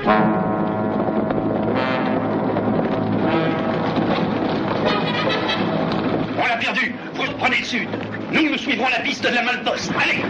On l'a perdu. Vous reprenez le sud. Nous suivrons la piste de la Malposte. Allez!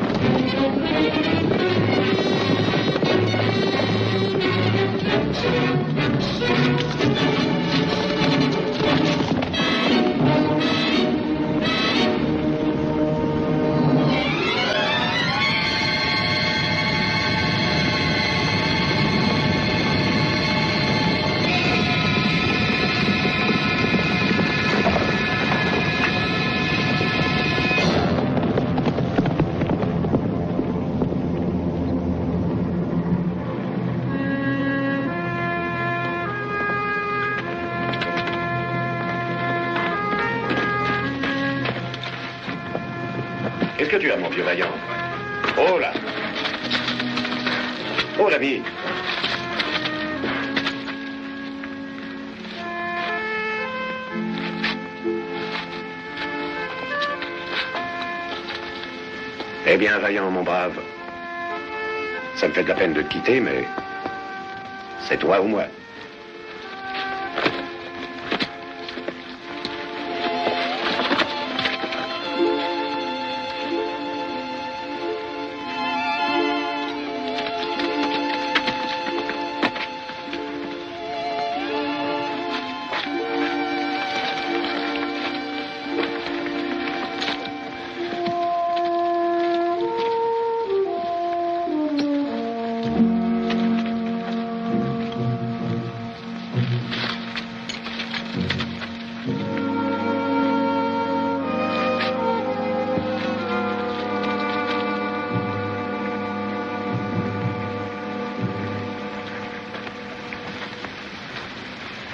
Qu'est-ce que tu as, mon vieux vaillant? Oh là! Oh, l'ami! Eh bien, vaillant, mon brave. Ça me fait de la peine de te quitter, mais c'est toi ou moi.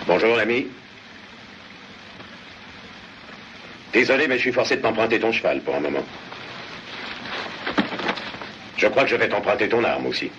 Bonjour, l'ami. Désolé, mais je suis forcé de t'emprunter ton cheval pour un moment. Je crois que je vais t'emprunter ton arme aussi.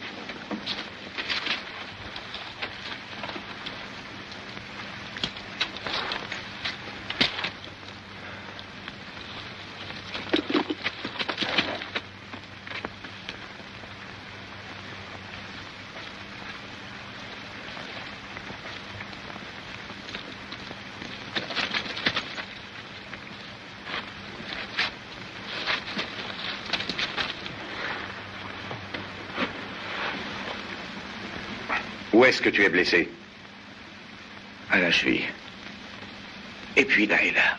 Où est-ce que tu es blessé? À la cheville. Et puis là et là.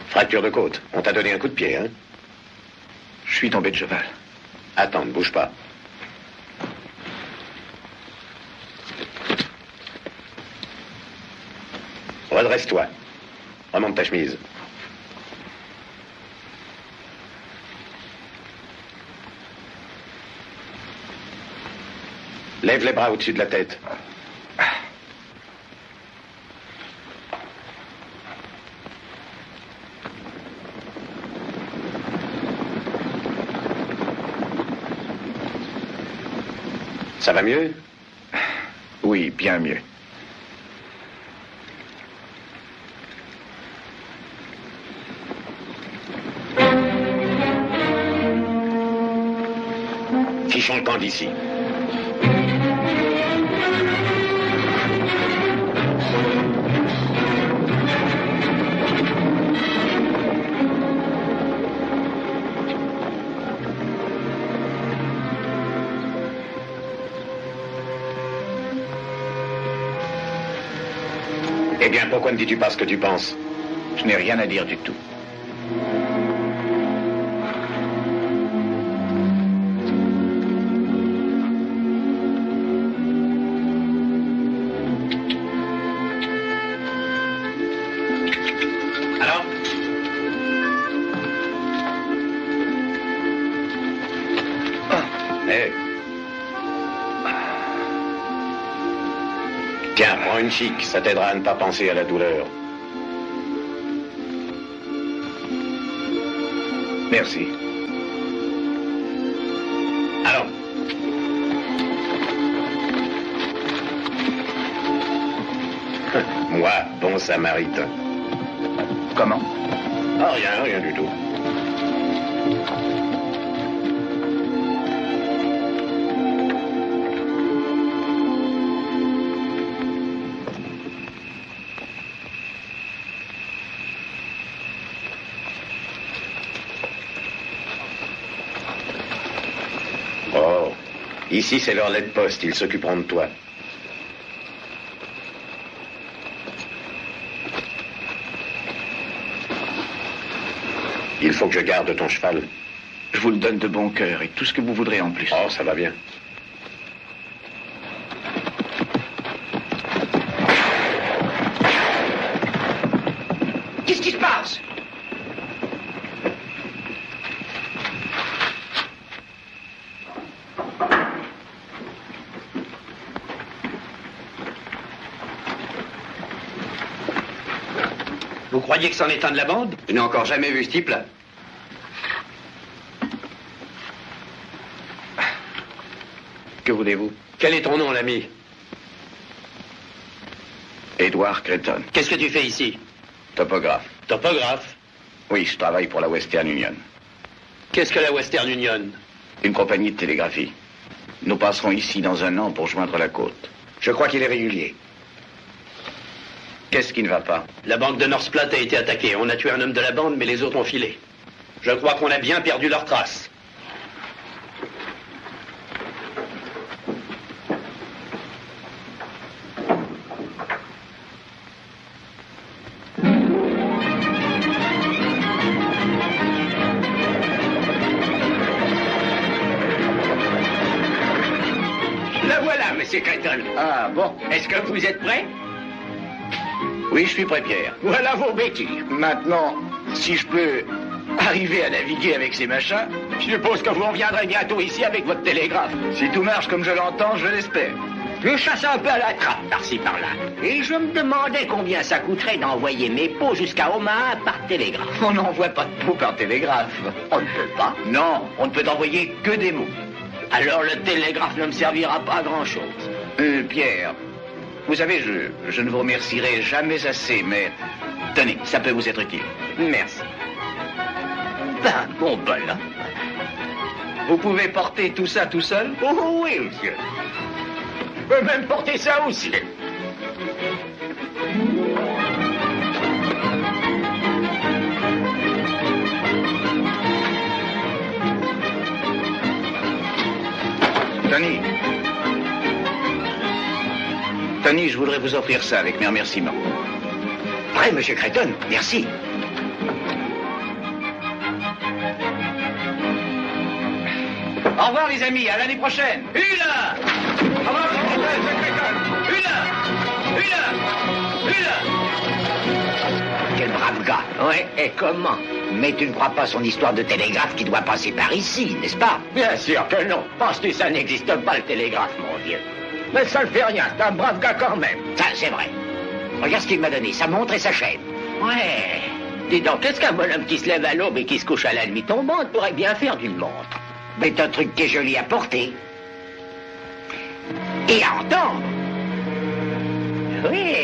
Fracture de côte. On t'a donné un coup de pied, hein? Je suis tombé de cheval. Attends, ne bouge pas. Redresse-toi. Remonte ta chemise. Lève les bras au-dessus de la tête. Ça va mieux? Oui, bien mieux. Fichons le camp d'ici. Eh bien, pourquoi ne dis-tu pas ce que tu penses? Je n'ai rien à dire du tout. Alors? Eh. Tiens, prends une chic, ça t'aidera à ne pas penser à la douleur. Merci. Allons. Moi, bon samaritain. Comment? Ah, rien du tout. Ici, c'est leur lettre poste. Ils s'occuperont de toi. Il faut que je garde ton cheval. Je vous le donne de bon cœur et tout ce que vous voudrez en plus. Oh, ça va bien. Qu'est-ce qui se passe? Vous croyez que c'en est un de la bande? Je n'ai encore jamais vu ce type-là. Que voulez-vous? Quel est ton nom, l'ami? Edward Creighton, Qu'est-ce que tu fais ici? topographe. Topographe. Oui, je travaille pour la Western Union. Qu'est-ce que la Western Union? Une compagnie de télégraphie. Nous passerons ici dans un an pour joindre la côte. Je crois qu'il est régulier. Qu'est-ce qui ne va pas? La banque de North Platte a été attaquée. On a tué un homme de la bande, mais les autres ont filé. Je crois qu'on a bien perdu leurs traces. La voilà, monsieur Creighton. Ah, bon. Est-ce que vous êtes prêt? Oui, je suis prêt, Pierre. Voilà vos béquilles. Maintenant, si je peux arriver à naviguer avec ces machins, Je suppose que vous reviendrez bientôt ici avec votre télégraphe. si tout marche comme je l'entends, je l'espère. Je chasse un peu à la trappe par-ci par-là. Et je me demandais combien ça coûterait d'envoyer mes pots jusqu'à Omaha par télégraphe. On n'envoie pas de pots par télégraphe. On ne peut pas. Non, on ne peut envoyer que des mots. Alors le télégraphe ne me servira pas à grand-chose. Pierre, vous savez, je ne vous remercierai jamais assez, mais tenez, ça peut vous être utile. Merci. Ben, bon bol, hein? Vous pouvez porter tout ça tout seul? Oh oui, monsieur. Je peux même porter ça aussi. Tony. Tony, je voudrais vous offrir ça avec mes remerciements. Prêt, monsieur Creighton, merci. Au revoir, les amis, à l'année prochaine. Hula! Au revoir, monsieur Creighton. Hula! Hula! Hula! Quel brave gars. Ouais, et comment? Mais tu ne crois pas son histoire de télégraphe qui doit passer par ici, n'est-ce pas? Bien sûr que non. Penses-tu que ça n'existe pas, le télégraphe, mon vieux? Mais ça ne fait rien, c'est un brave gars quand même. Ça, c'est vrai. Regarde ce qu'il m'a donné, sa montre et sa chaîne. Ouais. Dis donc, qu'est-ce qu'un bonhomme qui se lève à l'aube et qui se couche à la nuit tombante pourrait bien faire d'une montre? C'est un truc qui est joli à porter. Et à entendre. Oui.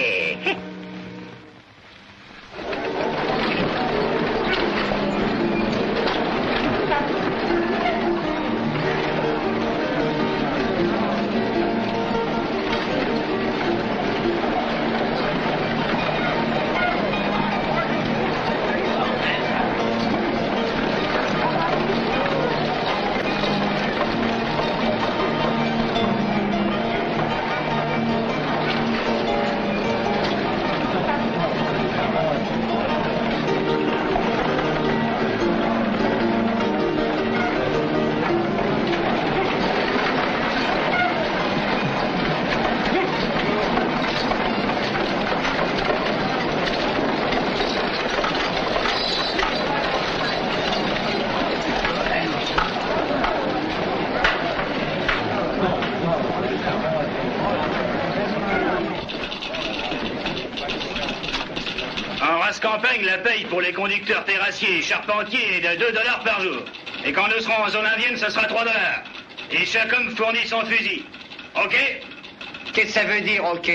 En race campagne, la paye pour les conducteurs terrassiers et charpentiers est de $2 par jour. Et quand nous serons en zone indienne, ce sera $3. Et chaque homme fournit son fusil. OK? Qu'est-ce que ça veut dire, OK?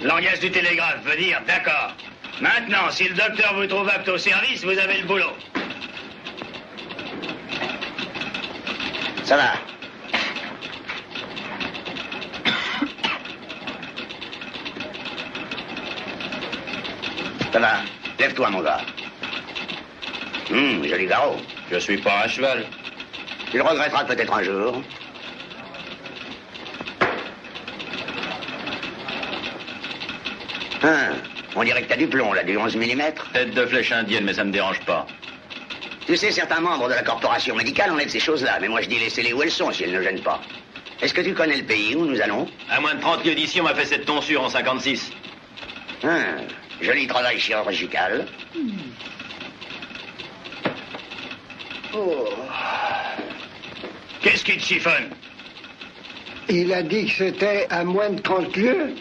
Langage du télégraphe veut dire d'accord. Maintenant, si le docteur vous trouve apte au service, vous avez le boulot. Ça va. Ça va. Lève-toi, mon gars. Joli garrot. Je suis pas à cheval. Tu le regretteras peut-être un jour. Hein, on dirait que t'as du plomb, là, du 11 mm. Tête de flèche indienne, mais ça me dérange pas. Tu sais, certains membres de la corporation médicale enlèvent ces choses-là, mais moi je dis laissez-les où elles sont si elles ne gênent pas. Est-ce que tu connais le pays où nous allons? À moins de 30 lieues d'ici, on m'a fait cette tonsure en 56. Joli travail chirurgical. Oh. Qu'est-ce qui te chiffonne? Il a dit que c'était à moins de 30 lieues.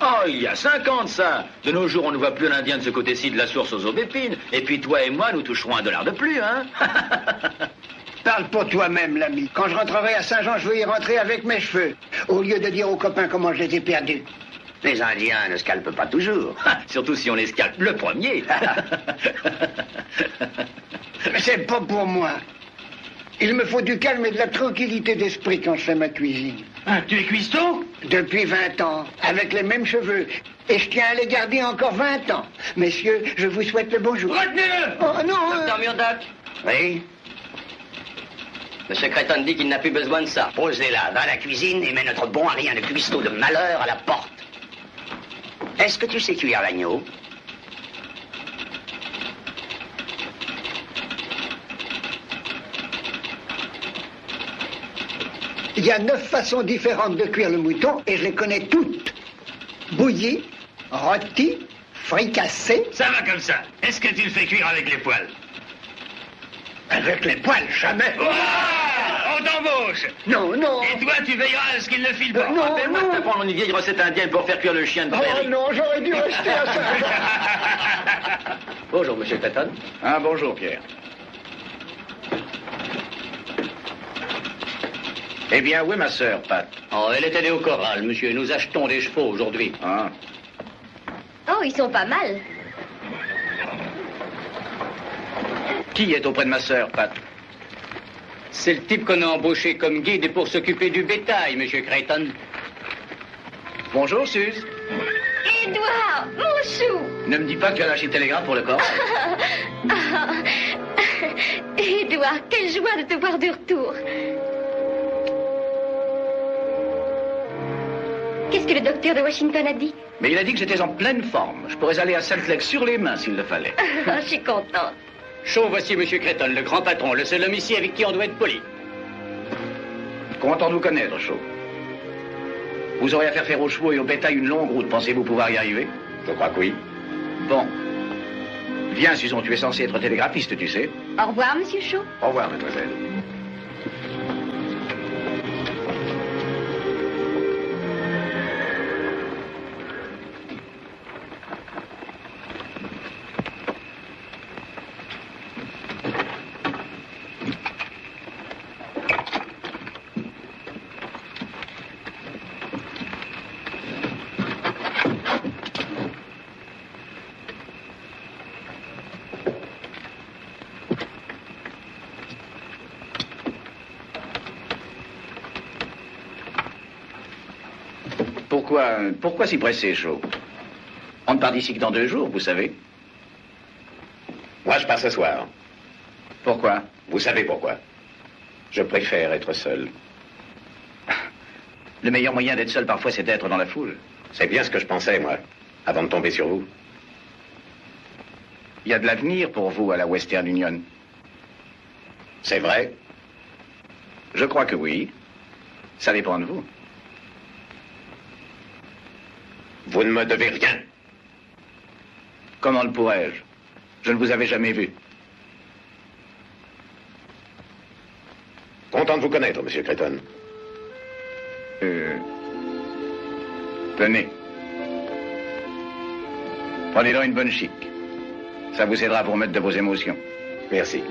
Oh, il y a 50, ça. De nos jours, on ne voit plus l'Indien de ce côté-ci de la source aux aubépines. Et puis toi et moi, nous toucherons $1 de plus, hein. Parle pour toi-même, l'ami. Quand je rentrerai à Saint-Jean, je veux y rentrer avec mes cheveux, au lieu de dire aux copains comment je les ai perdus. Les Indiens ne scalpent pas toujours. Surtout si on les scalpe le premier. C'est pas pour moi. Il me faut du calme et de la tranquillité d'esprit quand je fais ma cuisine. Ah, tu es cuistot? Depuis 20 ans, avec les mêmes cheveux. Et je tiens à les garder encore 20 ans. Messieurs, je vous souhaite le bonjour. Retenez-le! Oh non! Docteur Murdoch, Oui? Monsieur Creighton dit qu'il n'a plus besoin de ça. Posez-la dans la cuisine et mets notre bon à rien de cuistot de malheur à la porte. Est-ce que tu sais cuire l'agneau? Il y a 9 façons différentes de cuire le mouton et je les connais toutes. Bouilli, rôti, fricassé. Ça va comme ça. Est-ce que tu le fais cuire avec les poils? Avec les poils, jamais. Oh, on t'embauche! Non, non. Et toi, tu veilleras à ce qu'il ne file pas. Non, Rappelle-moi de t'apprendre une vieille recette indienne pour faire cuire le chien de Oh prairie. non, j'aurais dû rester à ça. bonjour, monsieur Creighton. Ah, bonjour, Pierre. Eh bien, où est ma sœur, Pat? Oh, elle est allée au corral, monsieur. Nous achetons des chevaux aujourd'hui. Ah. Oh, ils sont pas mal. Qui est auprès de ma sœur, Pat? C'est le type qu'on a embauché comme guide pour s'occuper du bétail, monsieur Creighton. Bonjour, Suze. Édouard, mon chou. Ne me dis pas que tu as lâché le télégramme pour le corps. Édouard, quelle joie de te voir de retour. Qu'est-ce que le docteur de Washington a dit? Mais il a dit que j'étais en pleine forme. Je pourrais aller à Salt Lake sur les mains s'il le fallait. Je suis contente. Chaud, voici monsieur Creighton, le grand patron, le seul homme ici avec qui on doit être poli. Content de vous connaître, Chaud. Vous aurez à faire aux chevaux et au bétail une longue route. Pensez-vous pouvoir y arriver? Je crois que oui. Bon. Viens, Susan, tu es censé être télégraphiste, tu sais. Au revoir, monsieur Shaw. Au revoir, mademoiselle. Pourquoi si pressé, Chaud? On ne part d'ici que dans 2 jours, vous savez. Moi, je pars ce soir. Pourquoi? Vous savez pourquoi. Je préfère être seul. Le meilleur moyen d'être seul parfois, c'est d'être dans la foule. C'est bien ce que je pensais, moi, avant de tomber sur vous. Il y a de l'avenir pour vous à la Western Union. C'est vrai? Je crois que oui. Ça dépend de vous. Vous ne me devez rien. Comment le pourrais-je? Je ne vous avais jamais vu. Content de vous connaître, monsieur Creighton. Tenez. Prenez-en une bonne chic. Ça vous aidera à vous remettre de vos émotions. Merci.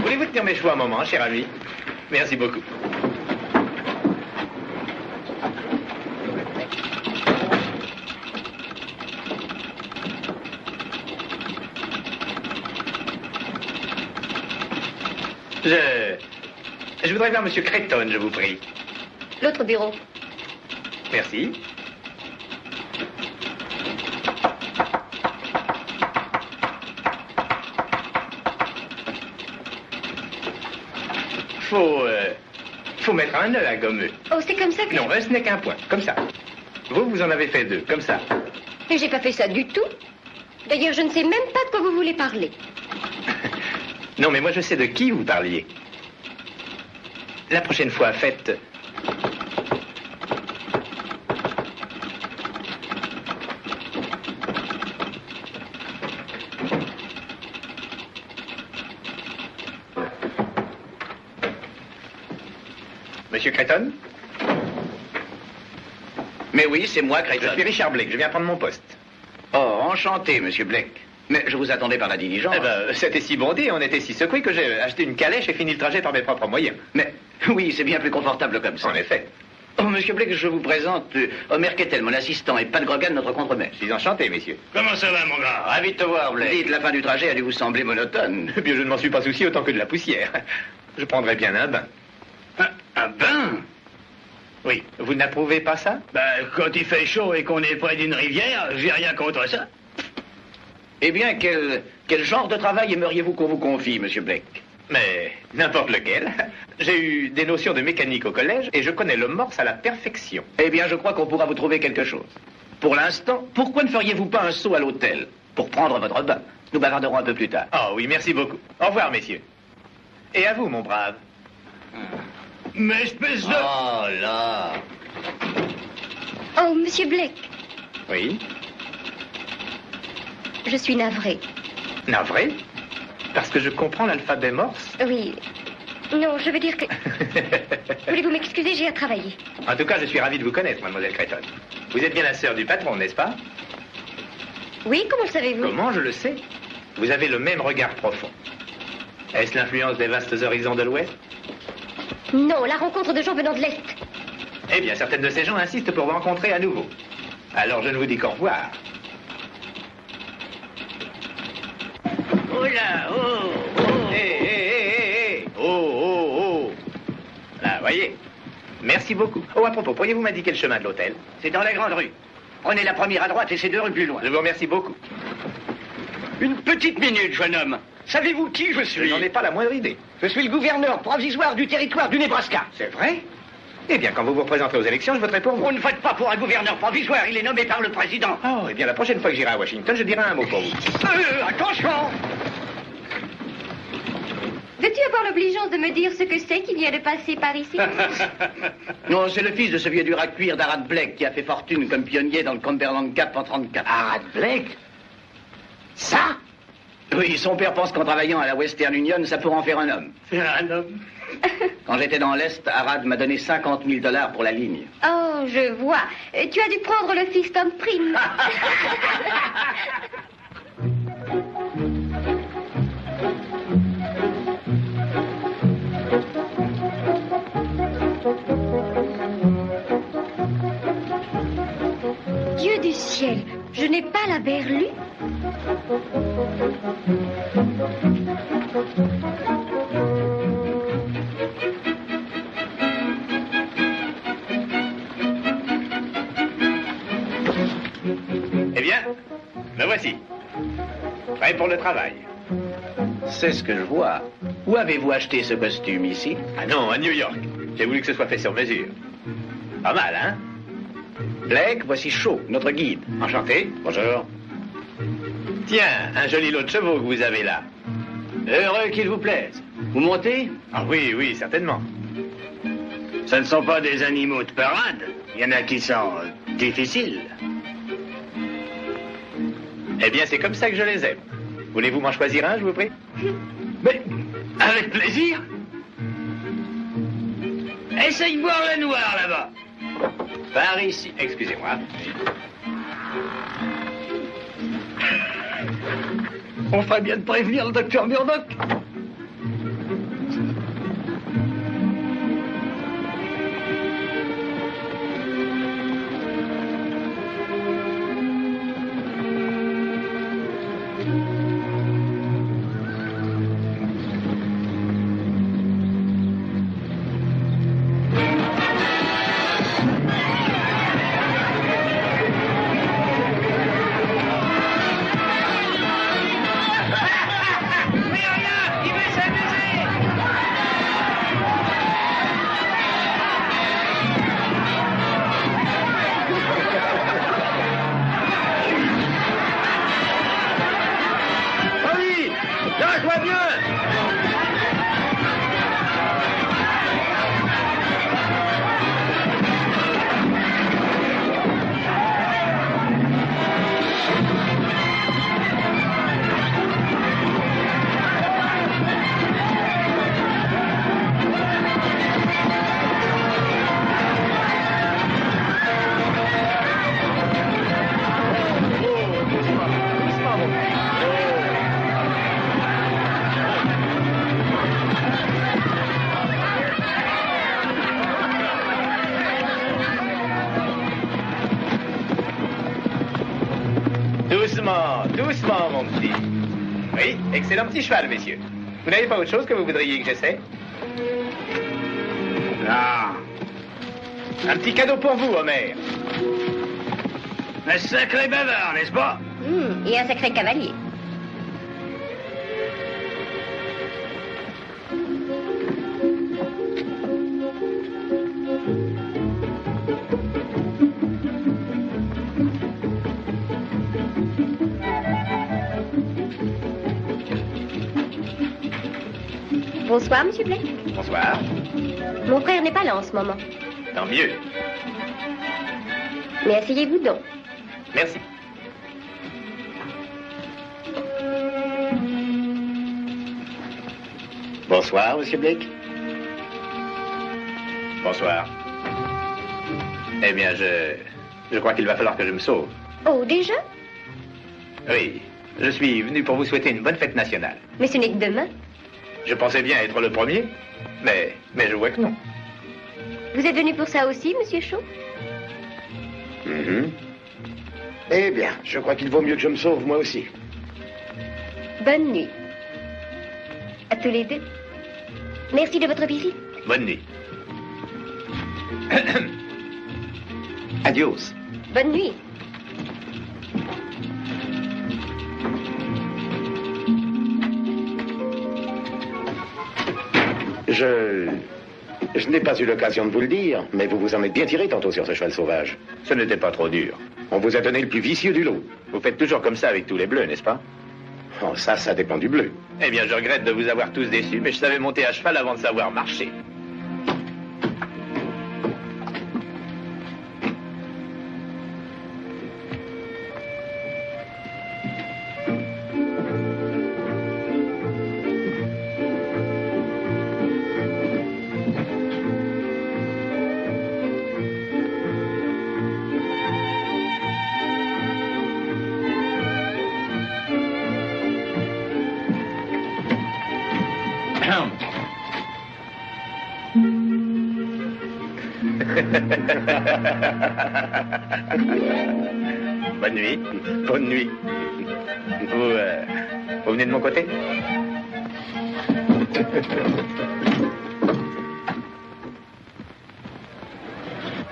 Voulez-vous tenir mes chevaux un moment, cher ami? Merci beaucoup. Je voudrais voir Monsieur Creighton, je vous prie. L'autre bureau. Merci. Faut mettre un nœud à gommeux. Oh, c'est comme ça que... Non, ce n'est qu'un point, comme ça. Vous en avez fait 2, comme ça. Mais j'ai pas fait ça du tout. D'ailleurs, je ne sais même pas de quoi vous voulez parler. Non, mais moi je sais de qui vous parliez. La prochaine fois, faites... Monsieur Creighton? Mais oui, c'est moi, Creighton. Je suis Richard Blake, je viens prendre mon poste. Oh, enchanté, monsieur Blake. Mais je vous attendais par la diligence. Eh ben, c'était si bondé, on était si secoués que j'ai acheté une calèche et fini le trajet par mes propres moyens. Mais oui, c'est bien plus confortable comme ça. En effet. Oh, monsieur Blake, je vous présente Homer Kettel, mon assistant, et Pat Grogan, notre contremaître. Je suis enchanté, messieurs. Comment ça va, mon gars? Ravi de te voir, Blake. Dites, la fin du trajet a dû vous sembler monotone. Eh bien, je ne m'en suis pas soucié autant que de la poussière. Je prendrais bien un bain. Un bain? Oui, vous n'approuvez pas ça? Ben, quand il fait chaud et qu'on est près d'une rivière, j'ai rien contre ça. Eh bien, quel genre de travail aimeriez-vous qu'on vous confie, monsieur Blake? Mais n'importe lequel. J'ai eu des notions de mécanique au collège et je connais le morse à la perfection. Eh bien, je crois qu'on pourra vous trouver quelque chose. Pour l'instant, pourquoi ne feriez-vous pas un saut à l'hôtel pour prendre votre bain? Nous bavarderons un peu plus tard. Oh oui, merci beaucoup. Au revoir, messieurs. Et à vous, mon brave. Mais espèce de... Oh là! Oh, monsieur Blake, Oui? je suis navrée. Navré? Parce que je comprends l'alphabet morse? Oui. Non, je veux dire que... Voulez-vous m'excuser, j'ai à travailler. En tout cas, je suis ravi de vous connaître, mademoiselle Creighton. Vous êtes bien la sœur du patron, n'est-ce pas? Oui, comment le savez-vous? Comment? Je le sais. Vous avez le même regard profond. Est-ce l'influence des vastes horizons de l'Ouest? Non, la rencontre de gens venant de l'Est. Eh bien, certaines de ces gens insistent pour vous rencontrer à nouveau. Alors, je ne vous dis qu'au revoir. Oh là, oh, oh. Hé! Oh! Là, voyez. Merci beaucoup. Oh, à propos, pourriez-vous m'indiquer le chemin de l'hôtel? C'est dans la grande rue. Prenez la première à droite et c'est 2 rues plus loin. Je vous remercie beaucoup. Une petite minute, jeune homme. Savez-vous qui je Je suis? n'en ai pas la moindre idée. Je suis le gouverneur provisoire du territoire du Nebraska. C'est vrai? Eh bien, quand vous vous présenterez aux élections, je voterai pour vous. On ne vote pas pour un gouverneur provisoire, il est nommé par le président. Oh, eh bien, la prochaine fois que j'irai à Washington, je dirai un mot pour vous. Attention! Veux-tu avoir l'obligeance de me dire ce que c'est qui vient de passer par ici? Non, c'est le fils de ce vieux dur à cuire d'Arad Blake qui a fait fortune comme pionnier dans le Cumberland Gap en 34. Arad Blake? Ça? Oui, son père pense qu'en travaillant à la Western Union, ça pourra en faire un homme. Faire un homme? Quand j'étais dans l'Est, Arad m'a donné $50 000 pour la ligne. Oh, je vois. Tu as dû prendre le fils Tom Prime. Dieu du ciel, je n'ai pas la berlue. Eh bien, me voici. Prêt pour le travail. C'est ce que je vois. Où avez-vous acheté ce costume ici? Ah non, à New York. J'ai voulu que ce soit fait sur mesure. Pas mal, hein? Blake, voici Shaw, notre guide. Enchanté. Bonjour. Tiens, un joli lot de chevaux que vous avez là. Heureux qu'il vous plaise. Vous montez? Ah oui, certainement. Ce ne sont pas des animaux de parade. Il y en a qui sont difficiles. Eh bien, c'est comme ça que je les aime. Voulez-vous m'en choisir un, je vous prie? Mais, avec plaisir. Essaye de boire le noir, là-bas. Par ici. Excusez-moi. On ferait bien de prévenir le docteur Murdoch. Là, je vois bien. Doucement, doucement, mon petit. Oui, excellent petit cheval, messieurs. Vous n'avez pas autre chose que vous voudriez que j'essaie? Non. Un petit cadeau pour vous, Homer. Un sacré bavard, n'est-ce pas? Et un sacré cavalier. Bonsoir, Monsieur Blake. Bonsoir. Mon frère n'est pas là en ce moment. Tant mieux. Mais asseyez-vous donc. Merci. Bonsoir, Monsieur Blake. Bonsoir. Eh bien, je crois qu'il va falloir que je me sauve. Oh, déjà? Oui, je suis venu pour vous souhaiter une bonne fête nationale. Mais ce n'est que demain. Je pensais bien être le premier, mais je vois que non. Vous êtes venu pour ça aussi, Monsieur Shaw? Eh bien, je crois qu'il vaut mieux que je me sauve, moi aussi. Bonne nuit. À tous les deux. Merci de votre visite. Bonne nuit. Adios. Bonne nuit. Je n'ai pas eu l'occasion de vous le dire, mais vous vous en êtes bien tiré tantôt sur ce cheval sauvage. Ce n'était pas trop dur. On vous a donné le plus vicieux du lot. Vous faites toujours comme ça avec tous les bleus, n'est-ce pas? Oh, ça dépend du bleu. Eh bien, je regrette de vous avoir tous déçus, mais je savais monter à cheval avant de savoir marcher. Bonne nuit. Bonne nuit. Vous venez de mon côté?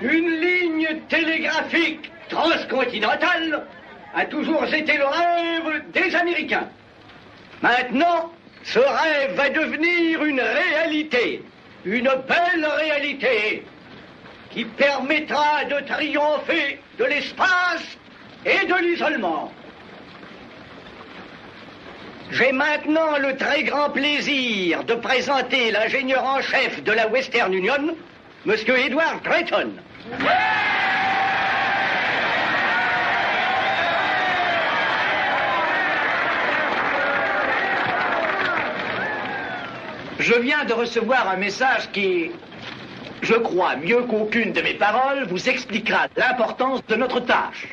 Une ligne télégraphique transcontinentale a toujours été le rêve des Américains. Maintenant, ce rêve va devenir une réalité, une belle réalité, qui permettra de triompher de l'espace et de l'isolement. J'ai maintenant le très grand plaisir de présenter l'ingénieur en chef de la Western Union, Monsieur Edward Drayton. Je viens de recevoir un message qui, je crois, mieux qu'aucune de mes paroles, vous expliquera l'importance de notre tâche.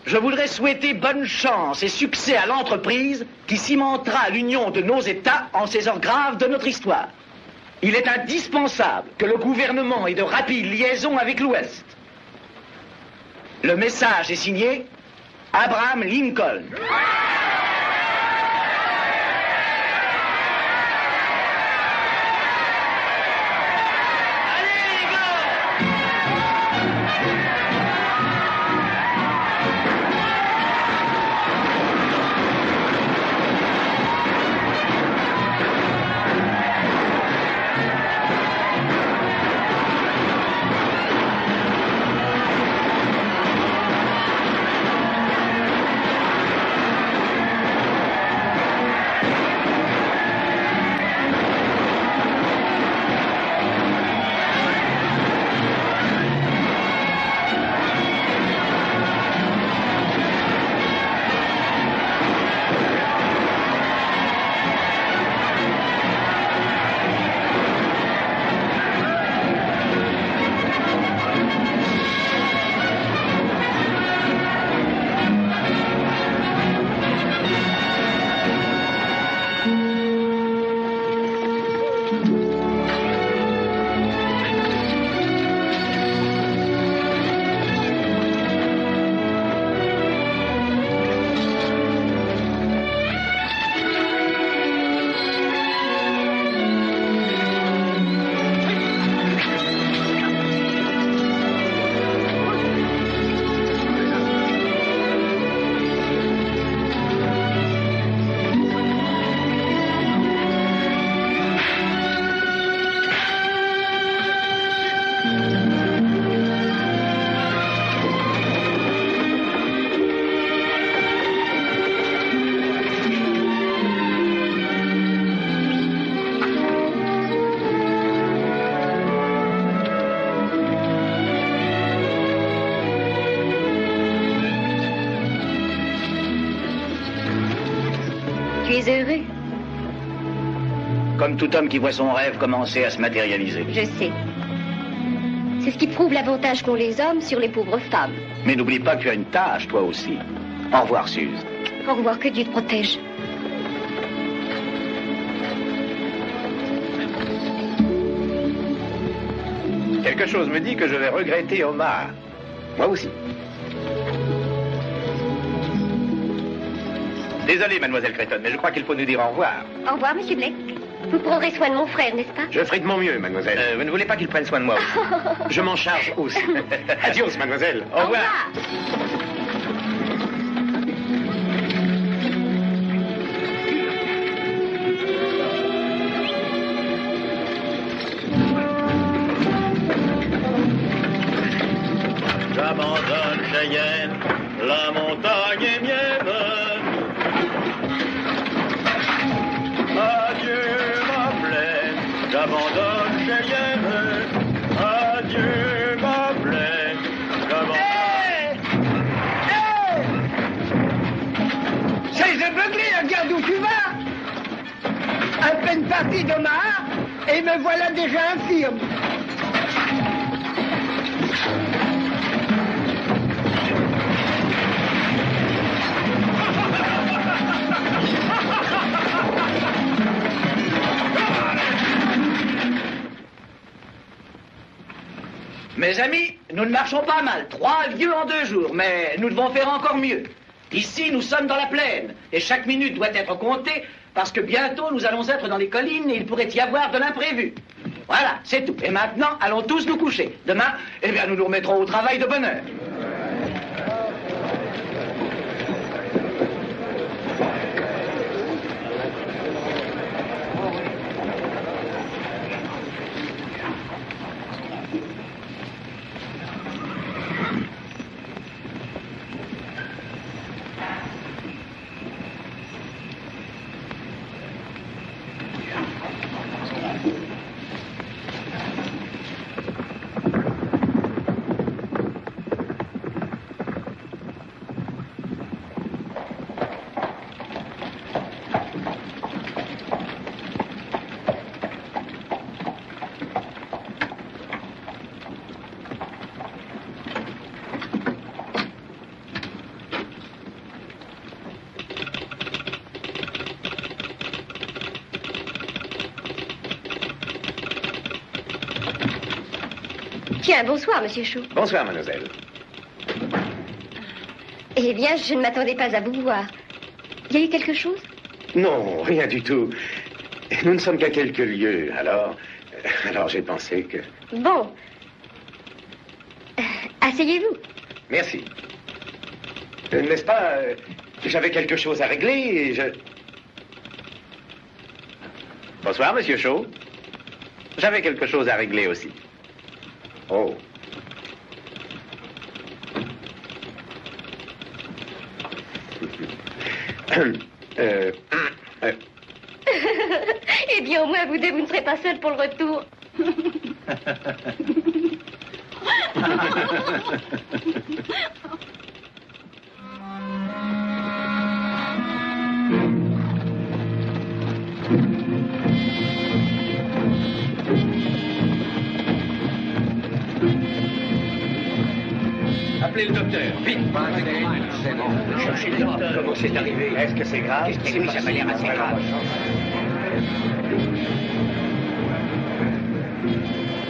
Je voudrais souhaiter bonne chance et succès à l'entreprise qui cimentera l'union de nos États en ces heures graves de notre histoire. Il est indispensable que le gouvernement ait de rapides liaisons avec l'Ouest. Le message est signé Abraham Lincoln. Comme tout homme qui voit son rêve commencer à se matérialiser. Je sais. C'est ce qui prouve l'avantage qu'ont les hommes sur les pauvres femmes. Mais n'oublie pas que tu as une tâche, toi aussi. Au revoir, Suze. Au revoir, que Dieu te protège. Quelque chose me dit que je vais regretter Omar. Moi aussi. Désolé, mademoiselle Creighton, mais je crois qu'il faut nous dire au revoir. Au revoir, monsieur Blake. Vous prendrez soin de mon frère, n'est-ce pas? Je ferai de mon mieux, mademoiselle. Vous ne voulez pas qu'il prenne soin de moi aussi? Je m'en charge aussi. Adios, mademoiselle. Au revoir. J'abandonne Cheyenne, la montagne est mienne. Adieu ma plaine, j'abandonne Cheyenne. Adieu ma plaine, j'abandonne... C'est de beugler, regarde où tu vas. À peine parti d'Omar, et me voilà déjà infirme. Mes amis, nous ne marchons pas mal. 3 lieues en 2 jours, mais nous devons faire encore mieux. Ici, nous sommes dans la plaine, et chaque minute doit être comptée, parce que bientôt nous allons être dans les collines et il pourrait y avoir de l'imprévu. Voilà, c'est tout. Et maintenant, allons tous nous coucher. Demain, eh bien, nous nous remettrons au travail de bonne heure. Tiens, bonsoir, monsieur Chou. Bonsoir, mademoiselle. Eh bien, je ne m'attendais pas à vous voir. Il y a eu quelque chose? Non, rien du tout. Nous ne sommes qu'à quelques lieues, alors j'ai pensé que... Bon. Asseyez-vous. Merci. N'est-ce pas, j'avais quelque chose à régler et je... Bonsoir, monsieur Shaw. J'avais quelque chose à régler aussi. Oh. Eh bien, au moins, vous deux, vous ne serez pas seuls pour le retour. Appelez le docteur, vite. Cherchez le docteur. Comment c'est arrivé? Est-ce que c'est grave? Oui, ça m'a l'air assez grave.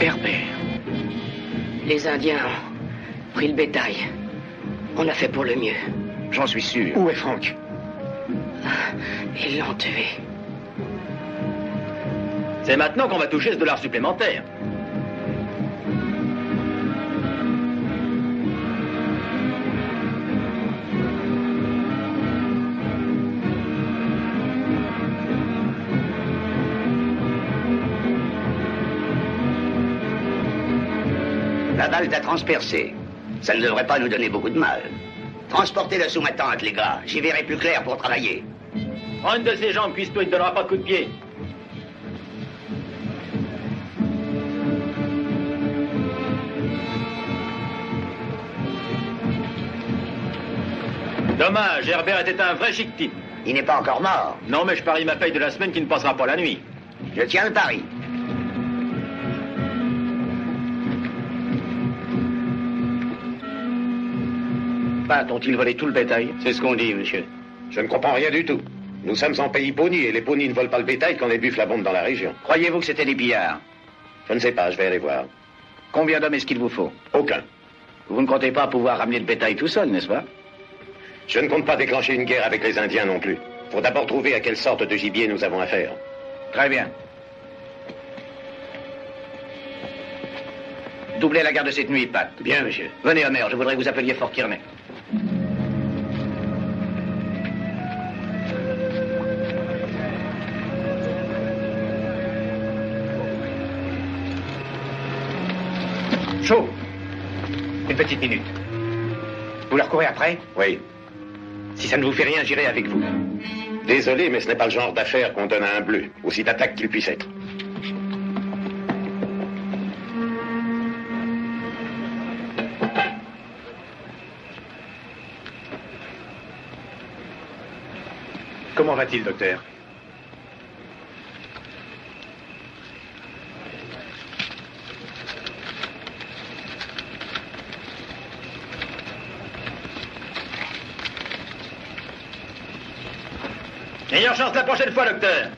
Herbert, les Indiens ont pris le bétail. On a fait pour le mieux. J'en suis sûr. Où est Franck? Ils l'ont tué. C'est maintenant qu'on va toucher ce dollar supplémentaire. La balle t'a transpercé. Ça ne devrait pas nous donner beaucoup de mal. Transportez-le sous ma tente, les gars. J'y verrai plus clair pour travailler. Prends une de ses jambes, cuisse-toi, il ne donnera pas de coup de pied. Dommage, Herbert était un vrai chic type. Il n'est pas encore mort. Non, mais je parie ma paye de la semaine qui ne passera pas la nuit. Je tiens le pari. Pat, ont-ils volé tout le bétail? C'est ce qu'on dit, monsieur. Je ne comprends rien du tout. Nous sommes en pays pony et les ponis ne volent pas le bétail quand les buffles abondent dans la région. Croyez-vous que c'était des pillards? Je ne sais pas, je vais aller voir. Combien d'hommes est-ce qu'il vous faut? Aucun. Vous ne comptez pas pouvoir ramener le bétail tout seul, n'est-ce pas? Je ne compte pas déclencher une guerre avec les Indiens non plus. Faut d'abord trouver à quelle sorte de gibier nous avons affaire. Très bien. Doublez la garde de cette nuit, Pat. Bien, monsieur. Venez, Homer, je voudrais que vous appeliez Fort Kearney. Chaud. Une petite minute. Vous leur courez après? Oui. Si ça ne vous fait rien, j'irai avec vous. Désolé, mais ce n'est pas le genre d'affaire qu'on donne à un bleu, aussi d'attaque qu'il puisse être. Comment va-t-il, docteur? Meilleure chance la prochaine fois, docteur.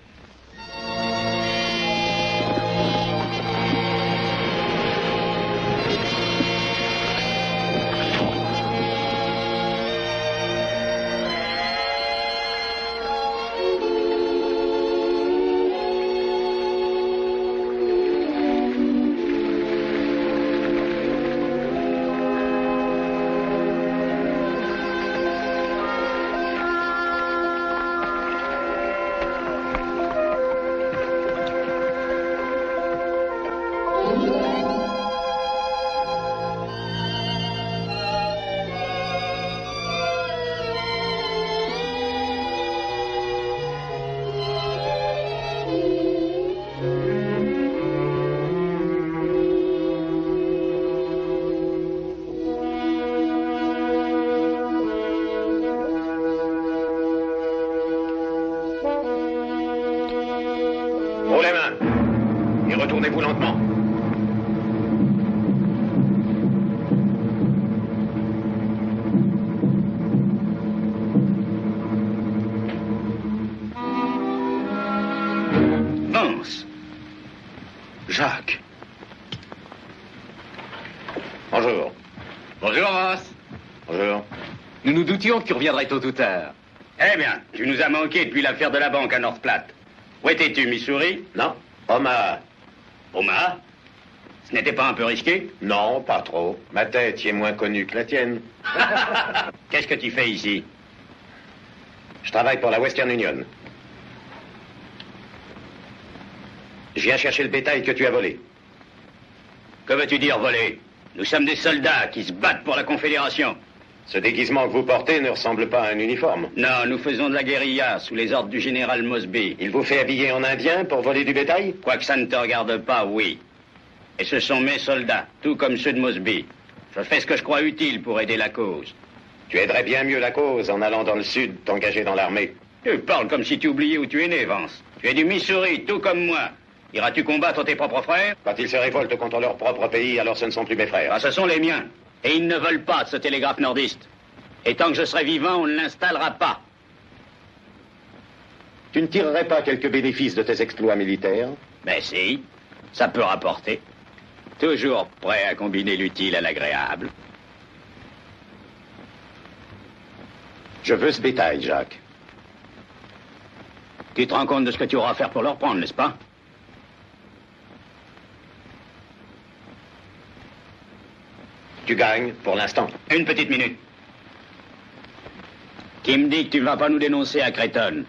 Haut les mains. Et retournez-vous lentement. Vance. Jacques. Bonjour. Bonjour, Vance. Bonjour. Nous nous doutions que tu reviendrais tôt ou tard. Eh bien, tu nous as manqué depuis l'affaire de la banque à North Platte. Où étais-tu, Missouri? Non, Omaha. Omaha? Ce n'était pas un peu risqué? Non, pas trop. Ma tête y est moins connue que la tienne. Qu'est-ce que tu fais ici? Je travaille pour la Western Union. Je viens chercher le bétail que tu as volé. Que veux-tu dire, voler? Nous sommes des soldats qui se battent pour la Confédération. Ce déguisement que vous portez ne ressemble pas à un uniforme. Non, nous faisons de la guérilla sous les ordres du général Mosby. Il vous fait habiller en indien pour voler du bétail? Quoique ça ne te regarde pas, oui. Et ce sont mes soldats, tout comme ceux de Mosby. Je fais ce que je crois utile pour aider la cause. Tu aiderais bien mieux la cause en allant dans le sud t'engager dans l'armée. Tu parles comme si tu oubliais où tu es né, Vance. Tu es du Missouri, tout comme moi. Iras-tu combattre tes propres frères? Quand ils se révoltent contre leur propre pays, alors ce ne sont plus mes frères. Ah, ce sont les miens. Et ils ne veulent pas de ce télégraphe nordiste. Et tant que je serai vivant, on ne l'installera pas. Tu ne tirerais pas quelques bénéfices de tes exploits militaires? Ben si, ça peut rapporter. Toujours prêt à combiner l'utile à l'agréable. Je veux ce bétail, Jacques. Tu te rends compte de ce que tu auras à faire pour le reprendre, n'est-ce pas? Tu gagnes, pour l'instant. Une petite minute. Qui me dit que tu ne vas pas nous dénoncer à Creighton?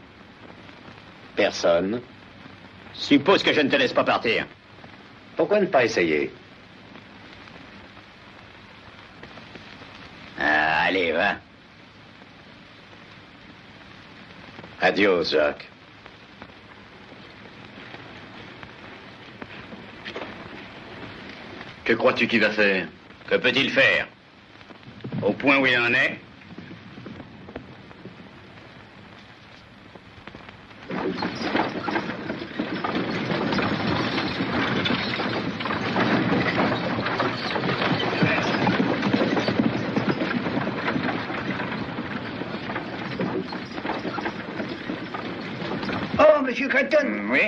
Personne. Suppose que je ne te laisse pas partir. Pourquoi ne pas essayer? Ah, allez, va. Adios, Jacques. Que crois-tu qu'il va faire? Que peut-il faire? Au point où il en est? Breton, Oui.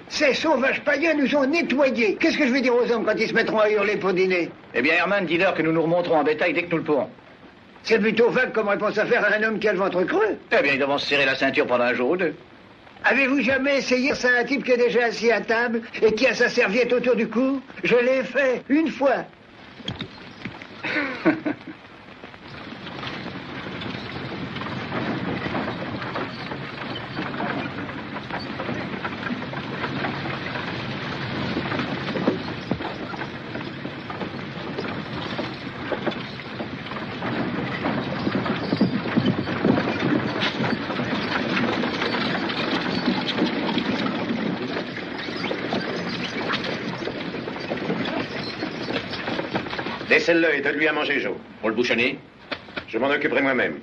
ces sauvages païens nous ont nettoyés. Qu'est-ce que je vais dire aux hommes quand ils se mettront à hurler pour dîner? Eh bien, Herman, dis-leur que nous nous remonterons en bétail dès que nous le pourrons. C'est plutôt vague comme réponse à faire à un homme qui a le ventre creux. Eh bien, ils devront se serrer la ceinture pendant un jour ou deux. Avez-vous jamais essayé ça à un type qui est déjà assis à table et qui a sa serviette autour du cou? Je l'ai fait, une fois. Décèle-le et donne-lui à manger, Joe. Pour le bouchonner? Je m'en occuperai moi-même.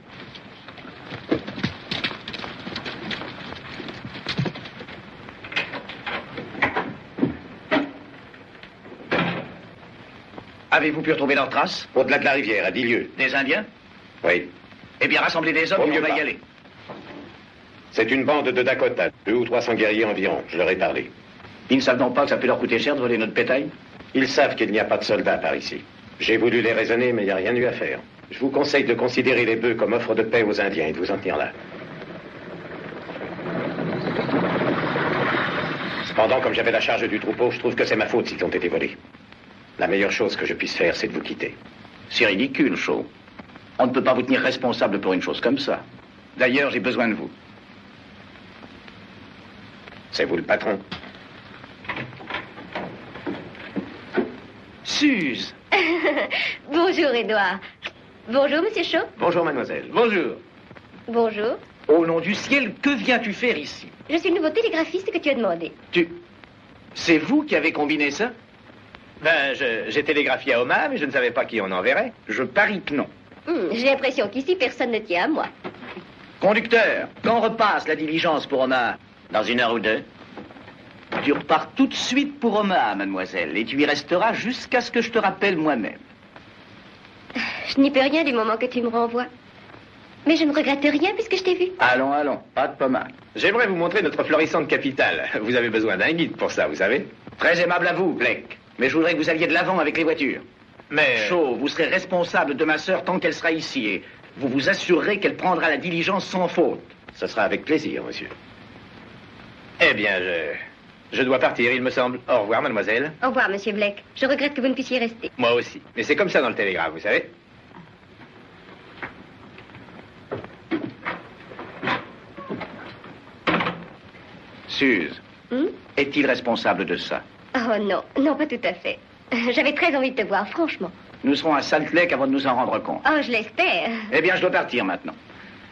Avez-vous pu retrouver leurs traces? Au-delà de la rivière, à 10 lieues. Des Indiens? Oui. Eh bien, rassemblez des hommes Au et mieux on va pas. y aller. C'est une bande de Dakota, 200 ou 300 guerriers environ, je leur ai parlé. Ils ne savent donc pas que ça peut leur coûter cher de voler notre bétail? Ils savent qu'il n'y a pas de soldats par ici. J'ai voulu les raisonner, mais il n'y a rien eu à faire. Je vous conseille de considérer les bœufs comme offre de paix aux Indiens et de vous en tenir là. Cependant, comme j'avais la charge du troupeau, je trouve que c'est ma faute s'ils ont été volés. La meilleure chose que je puisse faire, c'est de vous quitter. C'est ridicule, Shaw. On ne peut pas vous tenir responsable pour une chose comme ça. D'ailleurs, j'ai besoin de vous. C'est vous le patron. Suze! Bonjour, Édouard. Bonjour, Monsieur Shaw. Bonjour, mademoiselle. Bonjour. Bonjour. Au nom du ciel, que viens-tu faire ici? Je suis le nouveau télégraphiste que tu as demandé. C'est vous qui avez combiné ça? Ben, j'ai télégraphié à Omaha, mais je ne savais pas qui on enverrait. Je parie que non. J'ai l'impression qu'ici, personne ne tient à moi. Conducteur, quand repasse la diligence pour Omaha? Dans 1 heure ou 2? Tu repars tout de suite pour Omaha, mademoiselle, et tu y resteras jusqu'à ce que je te rappelle moi-même. Je n'y peux rien du moment que tu me renvoies. Mais je ne regrette rien puisque je t'ai vu. Allons, allons, pas de pommade. J'aimerais vous montrer notre florissante capitale. Vous avez besoin d'un guide pour ça, vous savez. Très aimable à vous, Blake. Mais je voudrais que vous alliez de l'avant avec les voitures. Mais... Shaw, vous serez responsable de ma sœur tant qu'elle sera ici, et vous vous assurerez qu'elle prendra la diligence sans faute. Ce sera avec plaisir, monsieur. Eh bien, je dois partir, il me semble. Au revoir, mademoiselle. Au revoir, Monsieur Blake. Je regrette que vous ne puissiez rester. Moi aussi. Mais c'est comme ça dans le télégraphe, vous savez. Suze, est-il responsable de ça? Oh non, non, pas tout à fait. J'avais très envie de te voir, franchement. Nous serons à Salt Lake avant de nous en rendre compte. Oh, je l'espère. Eh bien, je dois partir maintenant.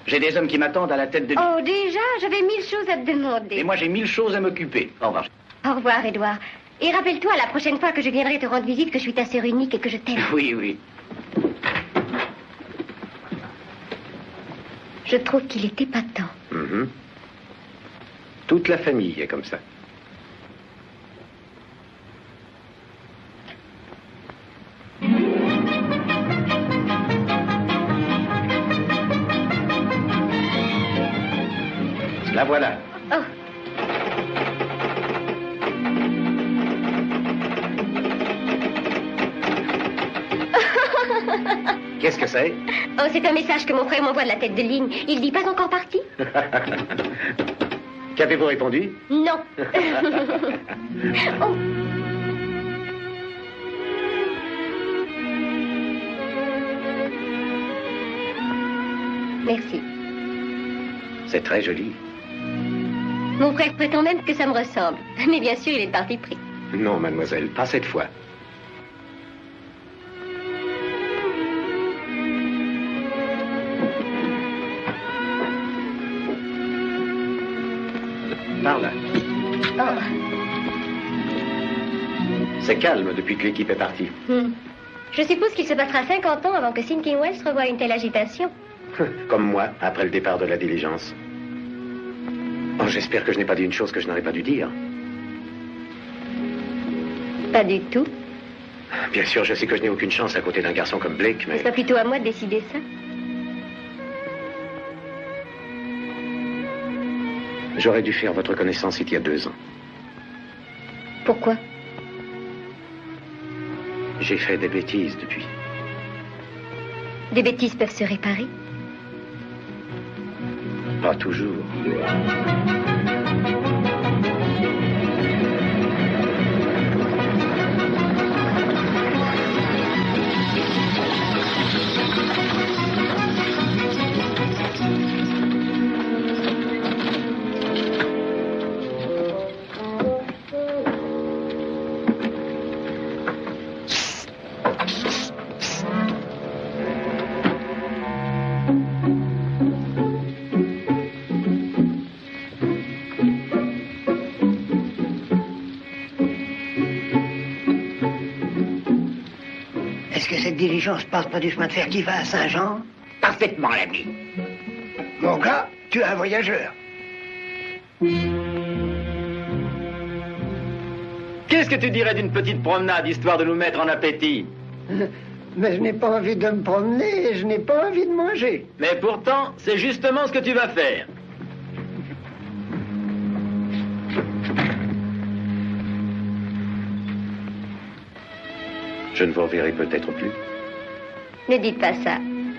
J'ai des hommes qui m'attendent à la tête de l'île. Oh, déjà, j'avais 1000 choses à te demander. Et moi, j'ai 1000 choses à m'occuper. Au revoir. Au revoir, Édouard. Et rappelle-toi, la prochaine fois que je viendrai te rendre visite, que je suis ta sœur unique et que je t'aime. Oui, oui. Je trouve qu'il est épatant. Toute la famille est comme ça. La voilà. Oh, Qu'est-ce que c'est? oh, c'est un message que mon frère m'envoie de la tête de ligne. Il dit pas encore parti? Qu'avez-vous répondu? Non. Oh. Merci. C'est très joli. Mon frère prétend même que ça me ressemble. Mais bien sûr, il est de parti pris. Non, mademoiselle, pas cette fois. Par là. Oh. C'est calme depuis que l'équipe est partie. Je suppose qu'il se passera 50 ans avant que Sinking Wells revoie une telle agitation. Comme moi, après le départ de la diligence. Oh, j'espère que je n'ai pas dit une chose que je n'aurais pas dû dire. Pas du tout. Bien sûr, je sais que je n'ai aucune chance à côté d'un garçon comme Blake, mais... C'est pas plutôt à moi de décider ça? J'aurais dû faire votre connaissance il y a 2 ans. Pourquoi? J'ai fait des bêtises depuis. Des bêtises peuvent se réparer. Pas toujours. Est-ce que cette diligence passe pas du chemin de fer qui va à Saint-Jean? Parfaitement, l'ami. Mon gars, tu es un voyageur. Qu'est-ce que tu dirais d'une petite promenade, histoire de nous mettre en appétit? Mais je n'ai pas envie de me promener et je n'ai pas envie de manger. Mais pourtant, c'est justement ce que tu vas faire. Je ne vous reverrai peut-être plus. Ne dites pas ça.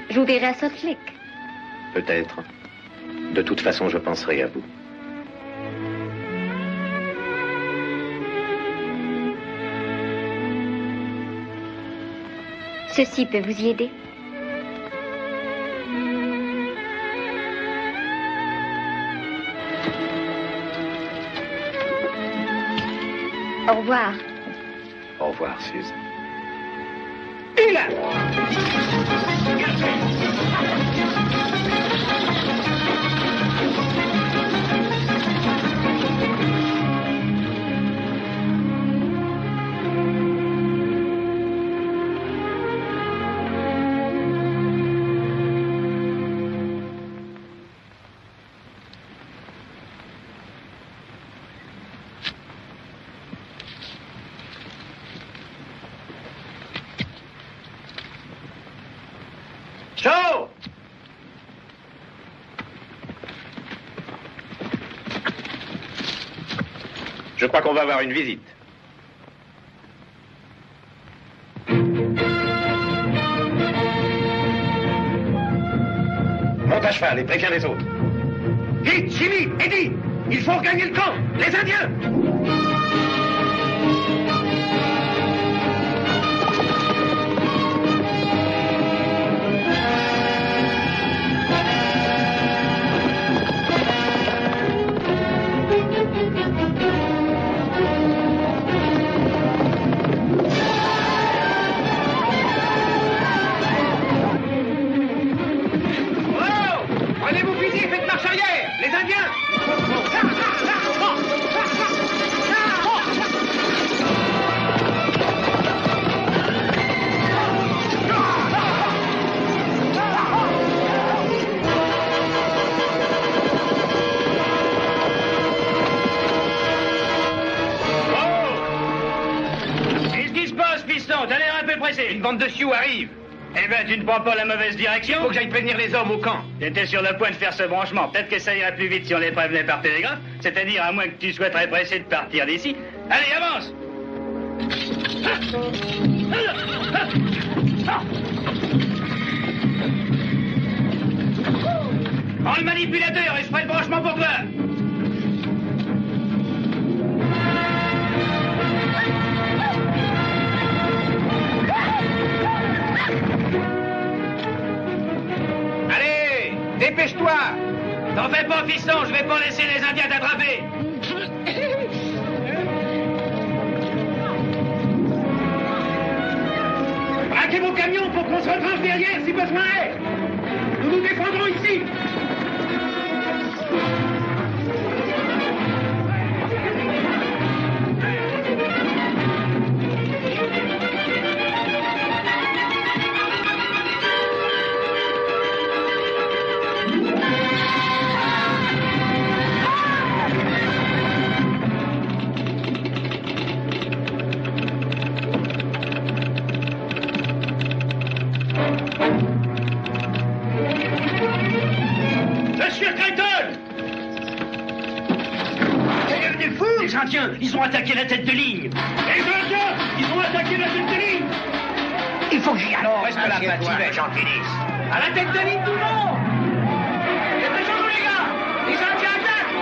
Je vous verrai à Salt Lake. Peut-être. De toute façon, je penserai à vous. Ceci peut vous y aider. Au revoir. Au revoir, Suze. Et là! Chaud! Je crois qu'on va avoir une visite. Monte à cheval et préviens les autres. Vite, Jimmy, Eddie, il faut regagner le camp. Les Indiens. Prenez vos fusils et faites marche arrière. Les Indiens. Qu'est-ce qui se passe, piston? T'as l'air un peu pressé. Une bande de Sioux arrive. Eh ben, tu ne prends pas la mauvaise direction? Faut que j'aille prévenir les hommes au camp. J'étais sur le point de faire ce branchement. Peut-être que ça irait plus vite si on les prévenait par télégraphe. C'est-à-dire à moins que tu souhaiterais pressé de partir d'ici. Allez, avance! Prends le manipulateur et je ferai le branchement pour toi. Allez, dépêche-toi. T'en fais pas, fiston, je vais pas laisser les Indiens t'attraper. Braquez vos camions pour qu'on se retranche derrière si besoin est. Nous nous défendrons ici. Monsieur Creighton! Les Indiens, ils ont attaqué la tête de ligne. Les Indiens, ils ont attaqué la tête de ligne. Il faut que j'y aille. Non, reste là, Paty, j'en finisse. À la tête de ligne, tout le monde. Dépêchons-nous, les gars. Les Indiens attaquent.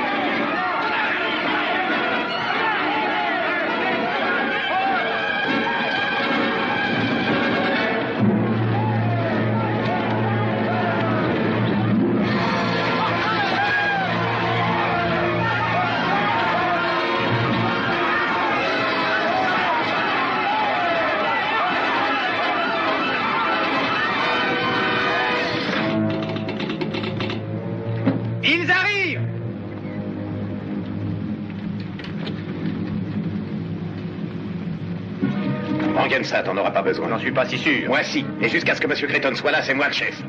Ils arrivent! Morgenstad, on n'aura pas besoin. J'en suis pas si sûr. Moi, si. Et jusqu'à ce que M. Creighton soit là, c'est moi le chef.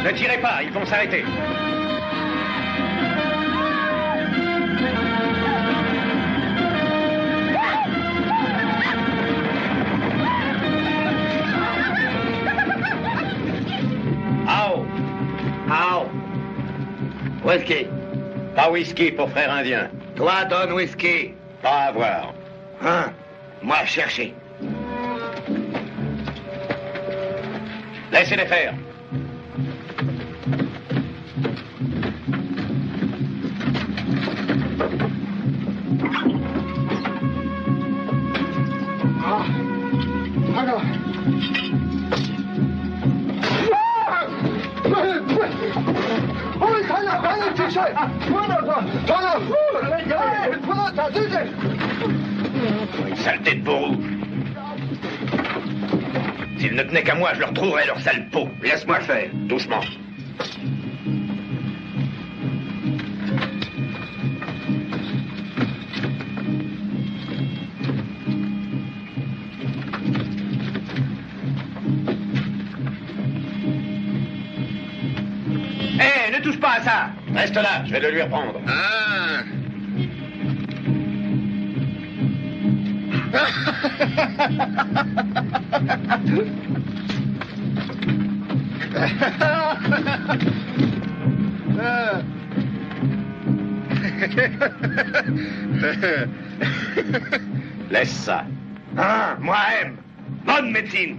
Ne tirez pas, ils vont s'arrêter. Ao! Ao. Whisky. Pas whisky pour frère indien. Toi, donne whisky. Pas à voir. Hein? Moi, chercher. Laissez-les faire. Alors. Une saleté de peau rouge. S'ils ne tenaient qu'à moi, je leur trouverais leur sale peau. Laisse-moi faire. Doucement. Hé, ne touche pas à ça. Reste là, je vais le lui reprendre. Ah. Laisse ça. Ah, moi aime. Bonne médecine.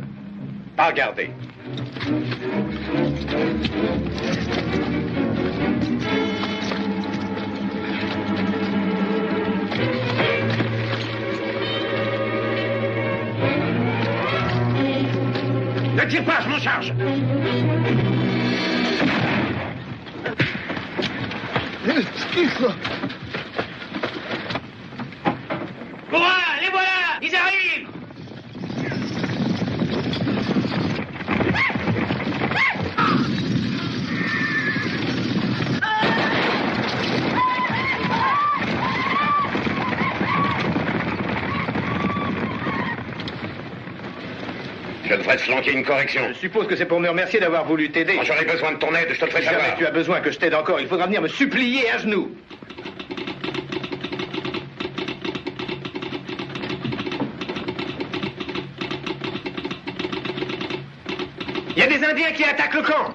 Pas garder. Ne tire pas, je m'en charge. Voilà, les voilà. Ils arrivent. Je devrais te flanquer une correction. Je suppose que c'est pour me remercier d'avoir voulu t'aider. Quand j'aurai besoin de ton aide, je te le ferai Si jamais savoir. tu as besoin que je t'aide encore, il faudra venir me supplier à genoux. Il y a des Indiens qui attaquent le camp.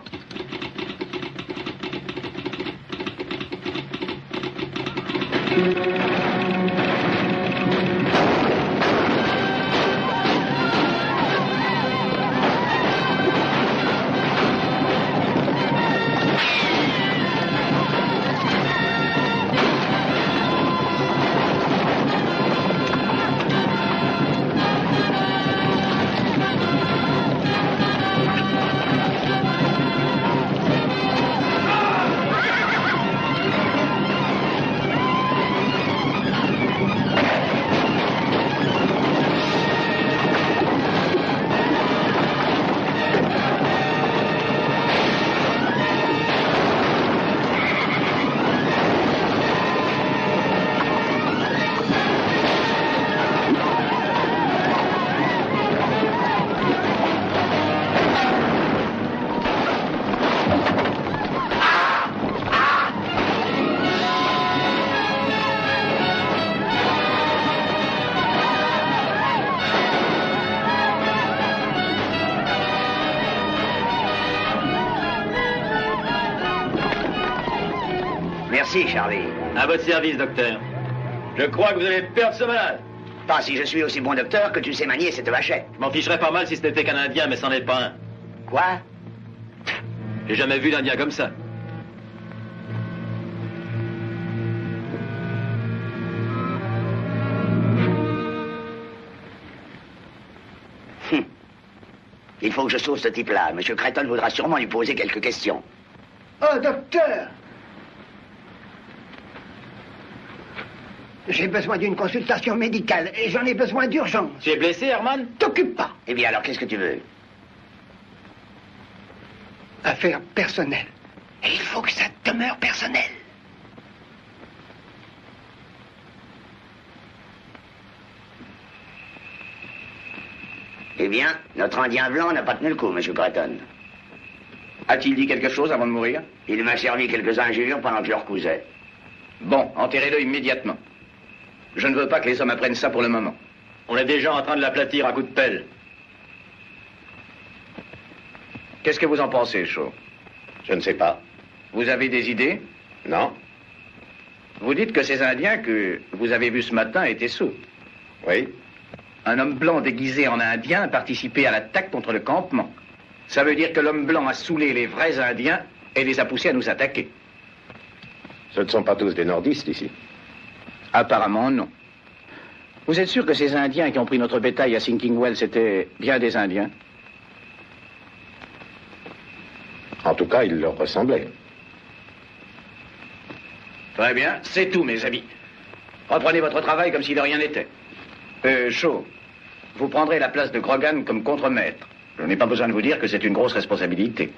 Merci, Charlie. À votre service, docteur. Je crois que vous allez perdre ce malade. Pas si je suis aussi bon docteur que tu sais manier cette vachette. Je m'en ficherais pas mal si ce n'était qu'un Indien, mais c'en est pas un. Quoi? J'ai jamais vu d'Indien comme ça. Il faut que je sauve ce type-là. Monsieur Creighton voudra sûrement lui poser quelques questions. Oh, docteur! J'ai besoin d'une consultation médicale et j'en ai besoin d'urgence. Tu es blessé, Herman? T'occupe pas. Eh bien, alors, qu'est-ce que tu veux? Affaire personnelle. Et il faut que ça demeure personnel. Eh bien, notre Indien blanc n'a pas tenu le coup, monsieur Creighton. A-t-il dit quelque chose avant de mourir? Il m'a servi quelques injures pendant que je le recousais. Bon, enterrez-le immédiatement. Je ne veux pas que les hommes apprennent ça pour le moment. On est déjà en train de l'aplatir à coups de pelle. Qu'est-ce que vous en pensez, Shaw? Je ne sais pas. Vous avez des idées? Non? Vous dites que ces Indiens que vous avez vus ce matin étaient sourds. Oui? Un homme blanc déguisé en Indien a participé à l'attaque contre le campement. Ça veut dire que l'homme blanc a saoulé les vrais Indiens et les a poussés à nous attaquer. Ce ne sont pas tous des nordistes ici. Apparemment, non. Vous êtes sûr que ces Indiens qui ont pris notre bétail à Sinking Wells étaient bien des Indiens? En tout cas, ils leur ressemblaient. Très bien, c'est tout, mes amis. Reprenez votre travail comme si de rien n'était. Shaw, vous prendrez la place de Grogan comme contremaître. Je n'ai pas besoin de vous dire que c'est une grosse responsabilité.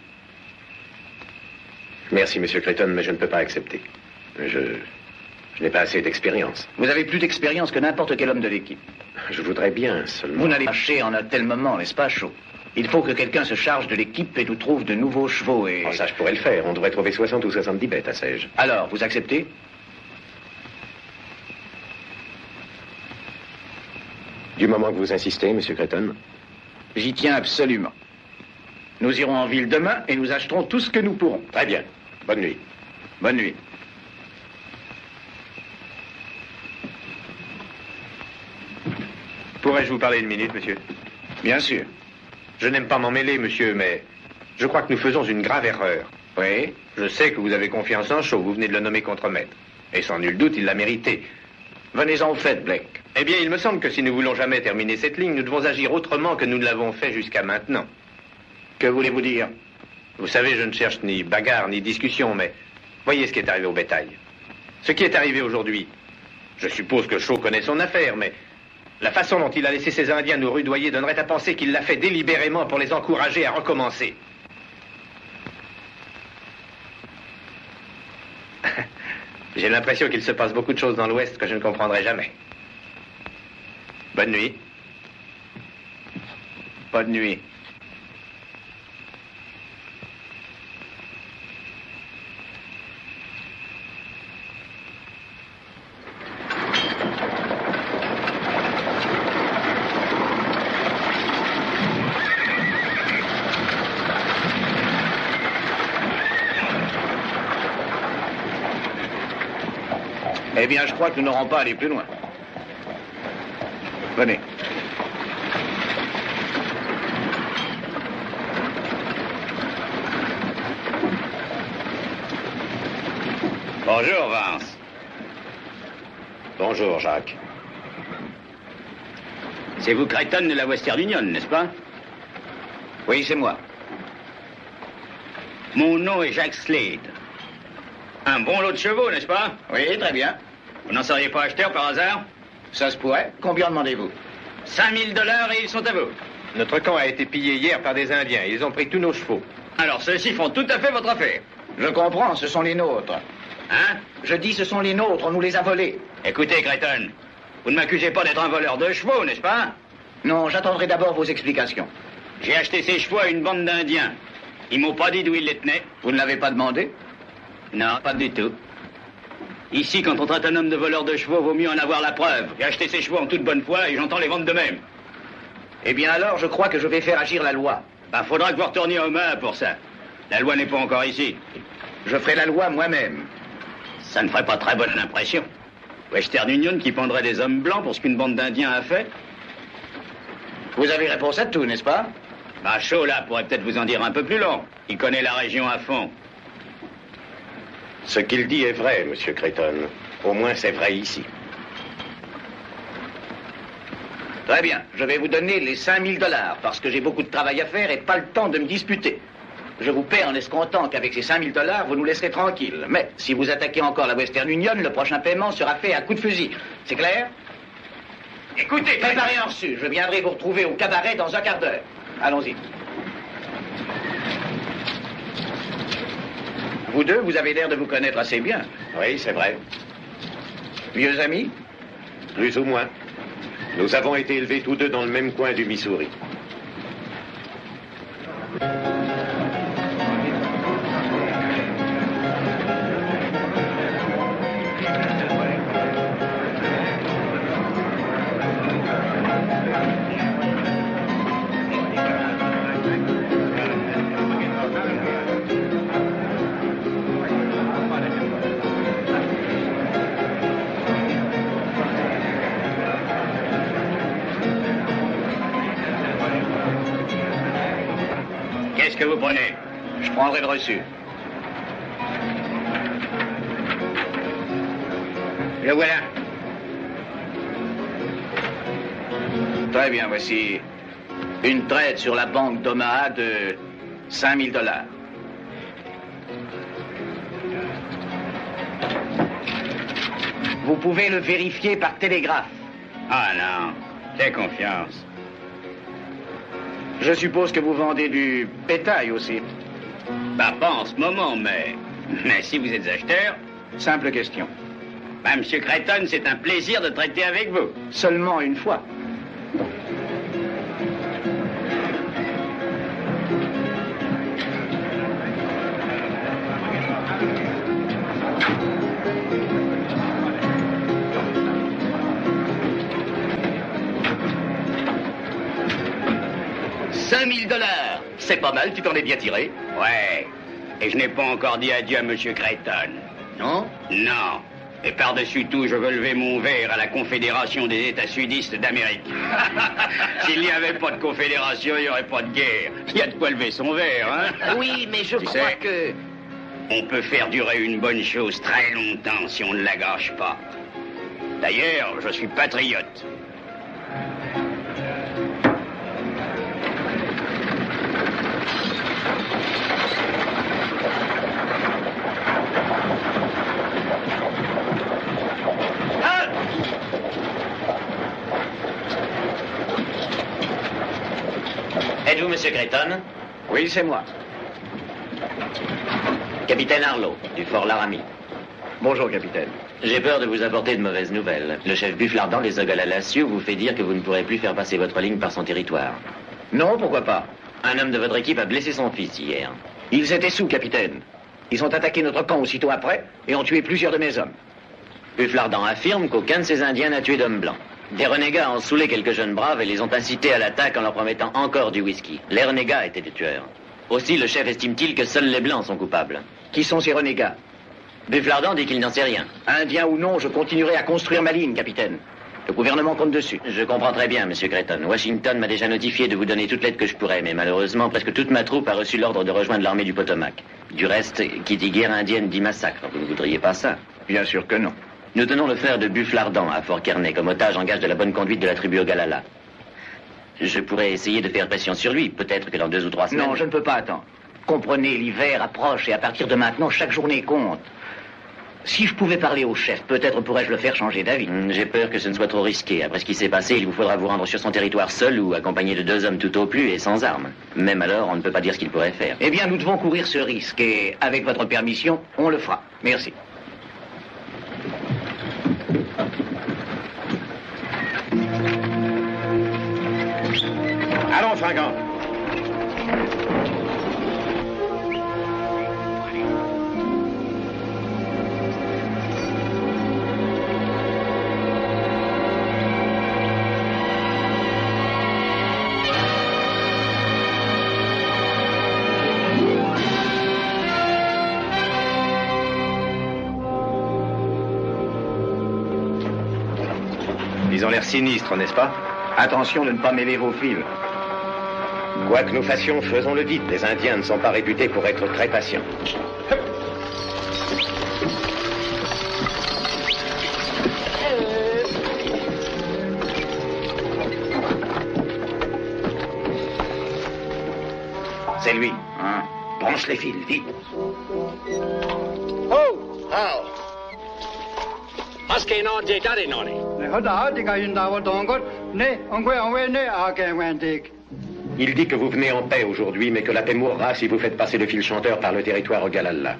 Merci, monsieur Creighton, mais je ne peux pas accepter. Je n'ai pas assez d'expérience. Vous avez plus d'expérience que n'importe quel homme de l'équipe. Je voudrais bien, seulement... Vous n'allez pas marcher en un tel moment, n'est-ce pas, Shaw? Il faut que quelqu'un se charge de l'équipe et nous trouve de nouveaux chevaux et... Oh, ça, je pourrais le faire. On devrait trouver 60 ou 70 bêtes, sais-je. Alors, vous acceptez? Du moment que vous insistez, monsieur Creighton. J'y tiens absolument. Nous irons en ville demain et nous acheterons tout ce que nous pourrons. Très bien. Bonne nuit. Bonne nuit. Pourrais-je vous parler une minute, monsieur? Bien sûr. Je n'aime pas m'en mêler, monsieur, mais je crois que nous faisons une grave erreur. Oui? Je sais que vous avez confiance en Shaw, vous venez de le nommer contremaître. Et sans nul doute, il l'a mérité. Venez-en au fait, Blake. Eh bien, il me semble que si nous voulons jamais terminer cette ligne, nous devons agir autrement que nous ne l'avons fait jusqu'à maintenant. Que voulez-vous dire? Vous savez, je ne cherche ni bagarre, ni discussion, mais voyez ce qui est arrivé au bétail. Ce qui est arrivé aujourd'hui, je suppose que Shaw connaît son affaire, mais la façon dont il a laissé ces Indiens nous rudoyer donnerait à penser qu'il l'a fait délibérément pour les encourager à recommencer. J'ai l'impression qu'il se passe beaucoup de choses dans l'Ouest que je ne comprendrai jamais. Bonne nuit. Bonne nuit. Eh bien, je crois que nous n'aurons pas à aller plus loin. Venez. Bonjour, Vance. Bonjour, Jacques. C'est vous, Creighton, de la Western Union, n'est-ce pas? Oui, c'est moi. Mon nom est Jacques Slade. Un bon lot de chevaux, n'est-ce pas? Oui, très bien. Vous n'en seriez pas acheteur par hasard? Ça se pourrait. Combien demandez-vous? 5 000 $ et ils sont à vous. Notre camp a été pillé hier par des Indiens. Ils ont pris tous nos chevaux. Alors, ceux-ci font tout à fait votre affaire. Je comprends, ce sont les nôtres. Hein? Je dis ce sont les nôtres, on nous les a volés. Écoutez, Creighton, vous ne m'accusez pas d'être un voleur de chevaux, n'est-ce pas? Non, j'attendrai d'abord vos explications. J'ai acheté ces chevaux à une bande d'Indiens. Ils m'ont pas dit d'où ils les tenaient. Vous ne l'avez pas demandé? Non, pas du tout. Ici, quand on traite un homme de voleur de chevaux, vaut mieux en avoir la preuve. J'ai acheté ces chevaux en toute bonne foi et j'entends les vendre de même. Eh bien alors, je crois que je vais faire agir la loi. Ben, faudra que vous retourniez aux mains pour ça. La loi n'est pas encore ici. Je ferai la loi moi-même. Ça ne ferait pas très bonne impression. Western Union qui pendrait des hommes blancs pour ce qu'une bande d'Indiens a fait. Vous avez réponse à tout, n'est-ce pas? Bah, Shaw, là, pourrait peut-être vous en dire un peu plus long. Il connaît la région à fond. Ce qu'il dit est vrai, Monsieur Creighton. Au moins, c'est vrai ici. Très bien, je vais vous donner les 5000 $, parce que j'ai beaucoup de travail à faire et pas le temps de me disputer. Je vous paie en escomptant qu'avec ces 5000 $, vous nous laisserez tranquilles. Mais si vous attaquez encore la Western Union, le prochain paiement sera fait à coup de fusil. C'est clair? Écoutez, préparez un reçu. Je viendrai vous retrouver au cabaret dans un quart d'heure. Allons-y. Vous deux, vous avez l'air de vous connaître assez bien. Oui, c'est vrai. Vieux amis? Plus ou moins. Nous avons été élevés tous deux dans le même coin du Missouri. Qu'est-ce que vous prenez? Je prendrai le reçu. Le voilà. Très bien, voici une traite sur la banque d'Omaha de 5000 $. Vous pouvez le vérifier par télégraphe. Ah non, fais confiance. Je suppose que vous vendez du bétail aussi. Bah, pas en ce moment, mais si vous êtes acheteur... Simple question. Bah, Monsieur Creighton, c'est un plaisir de traiter avec vous. Seulement une fois. $5000. C'est pas mal, tu t'en es bien tiré. Ouais. Et je n'ai pas encore dit adieu à Monsieur Creighton. Non? Non. Et par-dessus tout, je veux lever mon verre à la Confédération des États sudistes d'Amérique. S'il n'y avait pas de confédération, il n'y aurait pas de guerre. Il y a de quoi lever son verre, hein? Oui, mais je Tu crois sais, que... On peut faire durer une bonne chose très longtemps si on ne la gâche pas. D'ailleurs, je suis patriote. Êtes-vous Monsieur Creighton? Oui, c'est moi. Capitaine Harlow, du Fort Laramie. Bonjour, capitaine. J'ai peur de vous apporter de mauvaises nouvelles. Le chef Bufflardant des Ogallalassieux vous fait dire que vous ne pourrez plus faire passer votre ligne par son territoire. Non, pourquoi pas? Un homme de votre équipe a blessé son fils hier. Ils étaient sous, capitaine. Ils ont attaqué notre camp aussitôt après et ont tué plusieurs de mes hommes. Bufflardant affirme qu'aucun de ces Indiens n'a tué d'hommes blancs. Des renégats ont saoulé quelques jeunes braves et les ont incités à l'attaque en leur promettant encore du whisky. Les renégats étaient des tueurs. Aussi, le chef estime-t-il que seuls les blancs sont coupables. Qui sont ces renégats? Bufflardant dit qu'il n'en sait rien. Indien ou non, je continuerai à construire ma ligne, capitaine. Le gouvernement compte dessus. Je comprends très bien, Monsieur Creighton. Washington m'a déjà notifié de vous donner toute l'aide que je pourrais, mais malheureusement, presque toute ma troupe a reçu l'ordre de rejoindre l'armée du Potomac. Du reste, qui dit guerre indienne dit massacre. Vous ne voudriez pas ça? Bien sûr que non. Nous tenons le frère de Bufflardant à Fort Kearney comme otage en gage de la bonne conduite de la tribu Ogalala. Je pourrais essayer de faire pression sur lui, peut-être que dans 2 ou 3 semaines... Non, je ne peux pas attendre. Comprenez, l'hiver approche et à partir de maintenant, chaque journée compte. Si je pouvais parler au chef, peut-être pourrais-je le faire changer d'avis. J'ai peur que ce ne soit trop risqué. Après ce qui s'est passé, il vous faudra vous rendre sur son territoire seul ou accompagné de 2 hommes tout au plus et sans armes. Même alors, on ne peut pas dire ce qu'il pourrait faire. Eh bien, nous devons courir ce risque et, avec votre permission, on le fera. Merci. Allons, Fringant. Ils ont l'air sinistres, n'est-ce pas? Attention de ne pas mêler vos fils. Quoi que nous fassions, faisons-le vite. Les Indiens ne sont pas réputés pour être très patients. C'est lui, hein? Branche les fils, vite. Oh, how? Aske no je tare no ne. Il dit que vous venez en paix aujourd'hui, mais que la paix mourra si vous faites passer le fil chanteur par le territoire Ogalalla.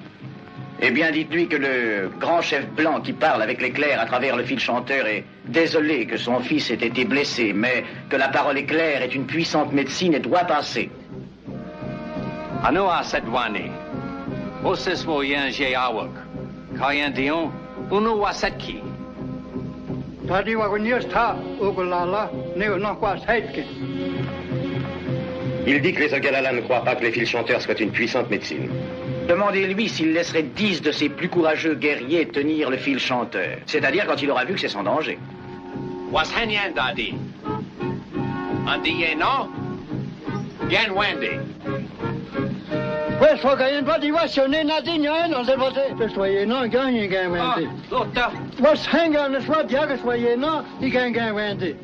Eh bien, dites-lui que le grand chef blanc qui parle avec les clercs à travers le fil chanteur est désolé que son fils ait été blessé, mais que la parole éclair est une puissante médecine et doit passer. Anoa Sedwani. Osis Voyan Jayawak. Kayan Dion. Uno Wasetki. Il dit que les Ogalalla ne croient pas que les fils chanteurs soient une puissante médecine. Demandez-lui s'il laisserait 10 de ses plus courageux guerriers tenir le fil chanteur. C'est-à-dire quand il aura vu que c'est sans danger. Washanyan Dadi. Andiye no? Gan Wendy. Pues sogayen body was your name not in your hand on the body. Just why you know going again Wendy. What's hang on the swat jaggers why you know he can get Wendy.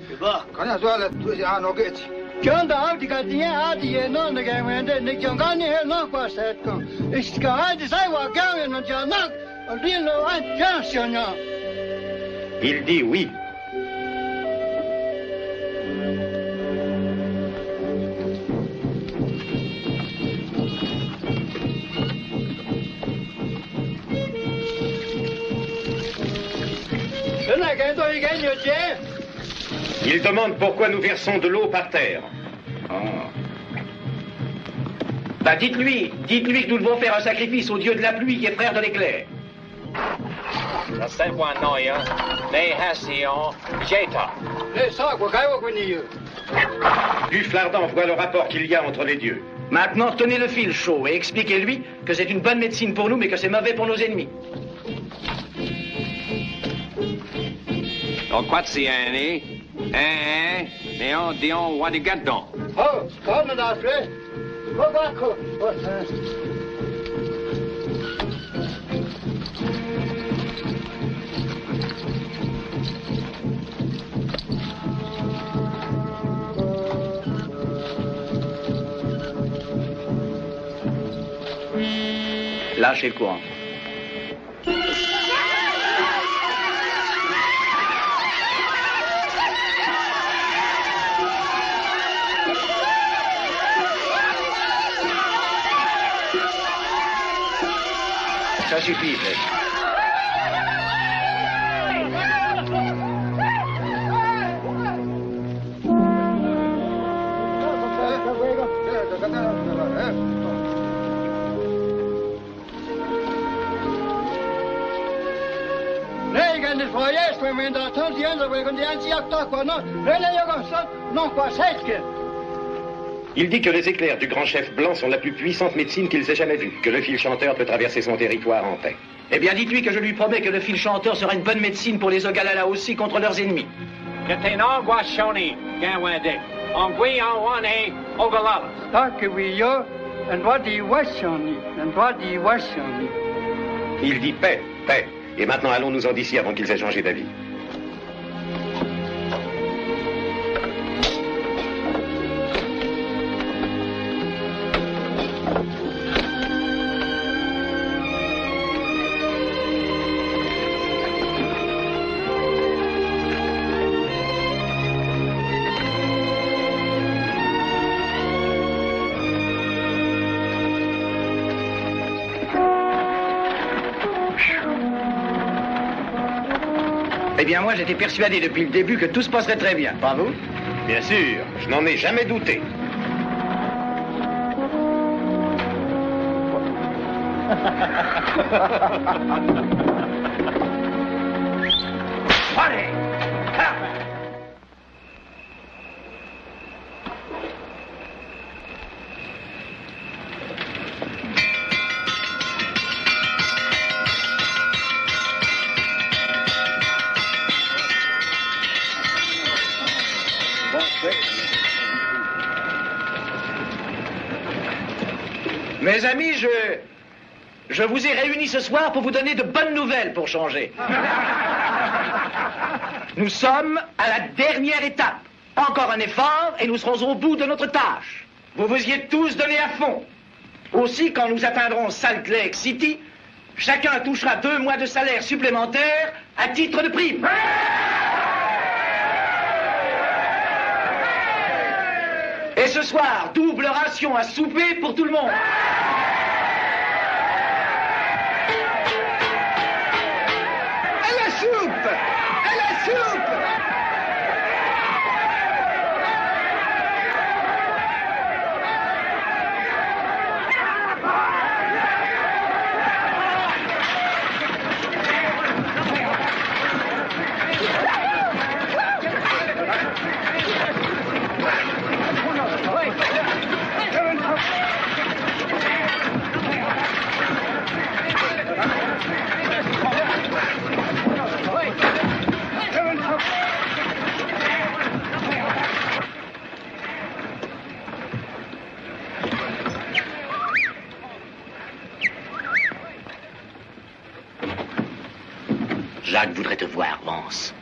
Kan jag så att han och get. John the out got the out you know the game Wendy Nick John got here no was that come. It's got to say what going on John not. A real one just you know. Il dit oui. Il demande pourquoi nous versons de l'eau par terre. Oh. Bah dites-lui que nous devons faire un sacrifice au dieu de la pluie qui est frère de l'éclair. Du Flardan voit le rapport qu'il y a entre les dieux. Maintenant, tenez le fil chaud et expliquez-lui que c'est une bonne médecine pour nous, mais que c'est mauvais pour nos ennemis. Donc, quoi de si Annie? Néon, Dion, Wadigadon. Oh, come on, Alfred. Go back. Lâchez le courant. Ça suffit, Fletch. Il dit que les éclairs du grand chef blanc sont la plus puissante médecine qu'il ait jamais vue, que le fil chanteur peut traverser son territoire en paix. Eh bien, dites-lui que je lui promets que le fil chanteur sera une bonne médecine pour les Ogalalla aussi contre leurs ennemis. Il dit paix, paix. Et maintenant, allons-nous-en d'ici avant qu'ils aient changé d'avis. Eh bien, moi, j'étais persuadé depuis le début que tout se passerait très bien. Pas vous? Bien sûr, je n'en ai jamais douté. Allez! Mes amis, je vous ai réunis ce soir pour vous donner de bonnes nouvelles pour changer. Nous sommes à la dernière étape. Encore un effort et nous serons au bout de notre tâche. Vous vous y êtes tous donnés à fond. Aussi, quand nous atteindrons Salt Lake City, chacun touchera 2 mois de salaire supplémentaire à titre de prime. Et ce soir, double ration à souper pour tout le monde. À la soupe! À la soupe! Jacques voudrait te voir, Vance.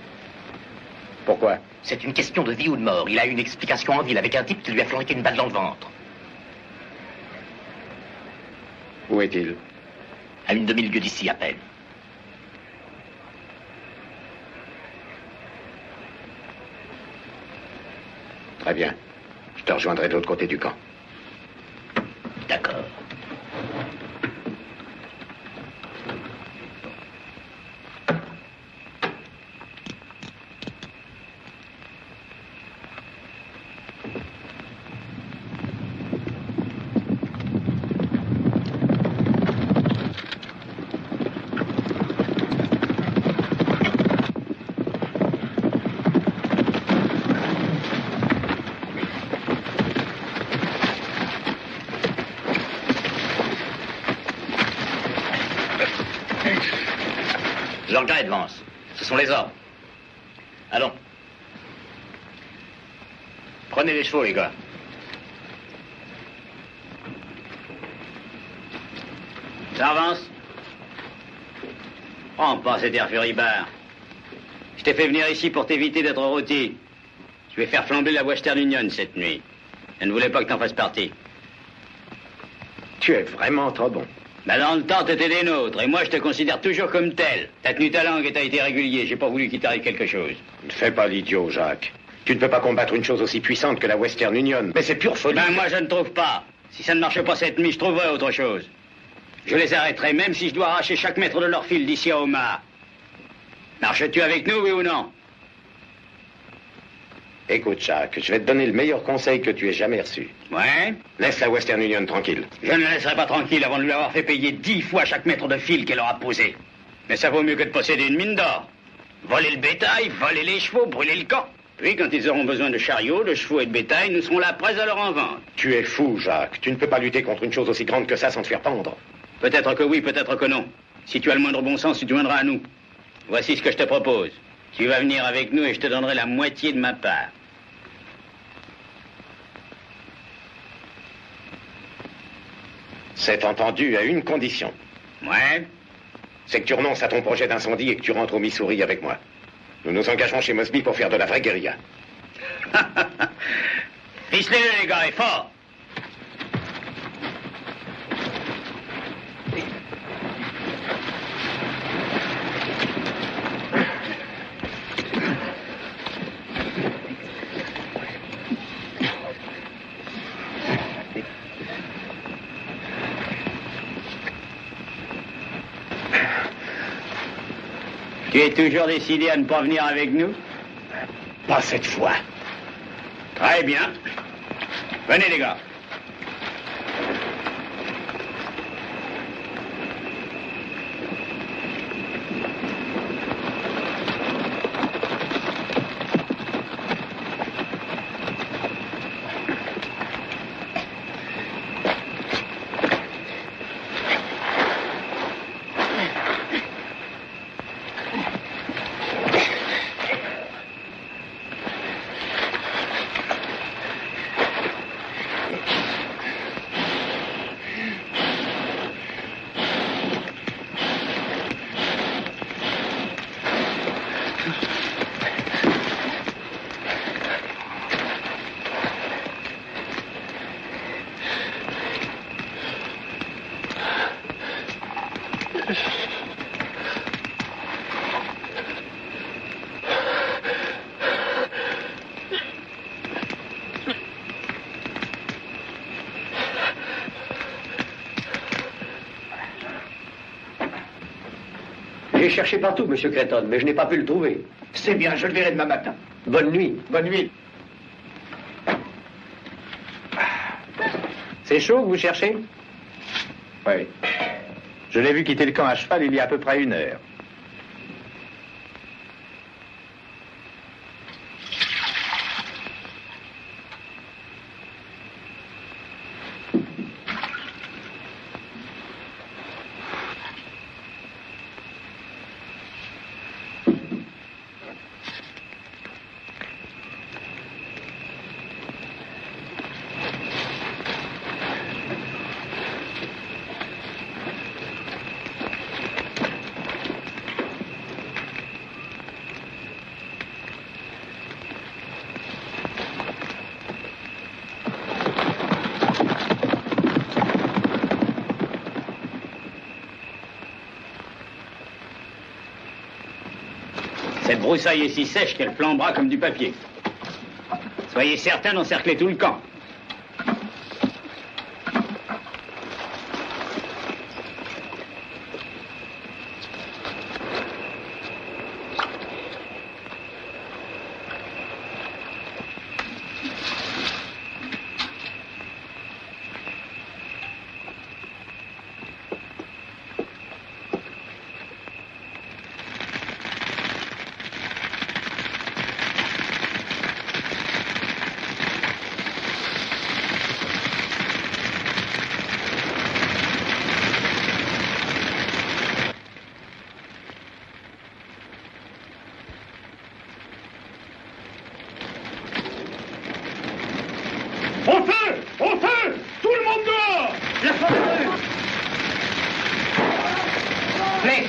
Pourquoi? C'est une question de vie ou de mort. Il a eu une explication en ville avec un type qui lui a flanqué une balle dans le ventre. Où est-il? À une demi-lieue d'ici, à peine. Très bien. Je te rejoindrai de l'autre côté du camp. D'accord. Je regrette, Vance. Ce sont les ordres. Allons. Prenez les chevaux, les gars. Ça avance? Prends pas cet air furibard. Je t'ai fait venir ici pour t'éviter d'être rôti. Je vais faire flamber la Western Union cette nuit. Je ne voulais pas que t'en fasses partie. Tu es vraiment trop bon. Bah dans le temps, t'étais des nôtres, et moi je te considère toujours comme tel. T'as tenu ta langue et t'as été régulier, j'ai pas voulu qu'il t'arrive quelque chose. Ne fais pas l'idiot, Jacques. Tu ne peux pas combattre une chose aussi puissante que la Western Union. Mais c'est pure folie. Ben moi je ne trouve pas. Si ça ne marche pas cette nuit, je trouverai autre chose. Je les arrêterai, même si je dois arracher chaque mètre de leur fil d'ici à Omaha. Marches-tu avec nous, oui ou non? Écoute, Jacques, je vais te donner le meilleur conseil que tu aies jamais reçu. Ouais? Laisse la Western Union tranquille. Je ne la laisserai pas tranquille avant de lui avoir fait payer 10 fois chaque mètre de fil qu'elle aura posé. Mais ça vaut mieux que de posséder une mine d'or. Voler le bétail, voler les chevaux, brûler le camp. Puis, quand ils auront besoin de chariots, de chevaux et de bétail, nous serons là prêts à leur en vendre. Tu es fou, Jacques. Tu ne peux pas lutter contre une chose aussi grande que ça sans te faire pendre. Peut-être que oui, peut-être que non. Si tu as le moindre bon sens, tu te joindras à nous. Voici ce que je te propose. Tu vas venir avec nous et je te donnerai la moitié de ma part. C'est entendu à une condition. Ouais? C'est que tu renonces à ton projet d'incendie et que tu rentres au Missouri avec moi. Nous nous engagerons chez Mosby pour faire de la vraie guérilla. Ficelez-le, les gars, et fort! Tu es toujours décidé à ne pas venir avec nous? Pas cette fois. Très bien. Venez, les gars. J'ai cherché partout, monsieur Creighton, mais je n'ai pas pu le trouver. C'est bien, je le verrai demain matin. Bonne nuit. Bonne nuit. C'est chaud que vous cherchez? Oui. Je l'ai vu quitter le camp à cheval il y a à peu près 1 heure. Cette broussaille est si sèche qu'elle flambera comme du papier. Soyez certain d'encercler tout le camp. Au feu! Au feu! Tout le monde dehors! La forêt! Play!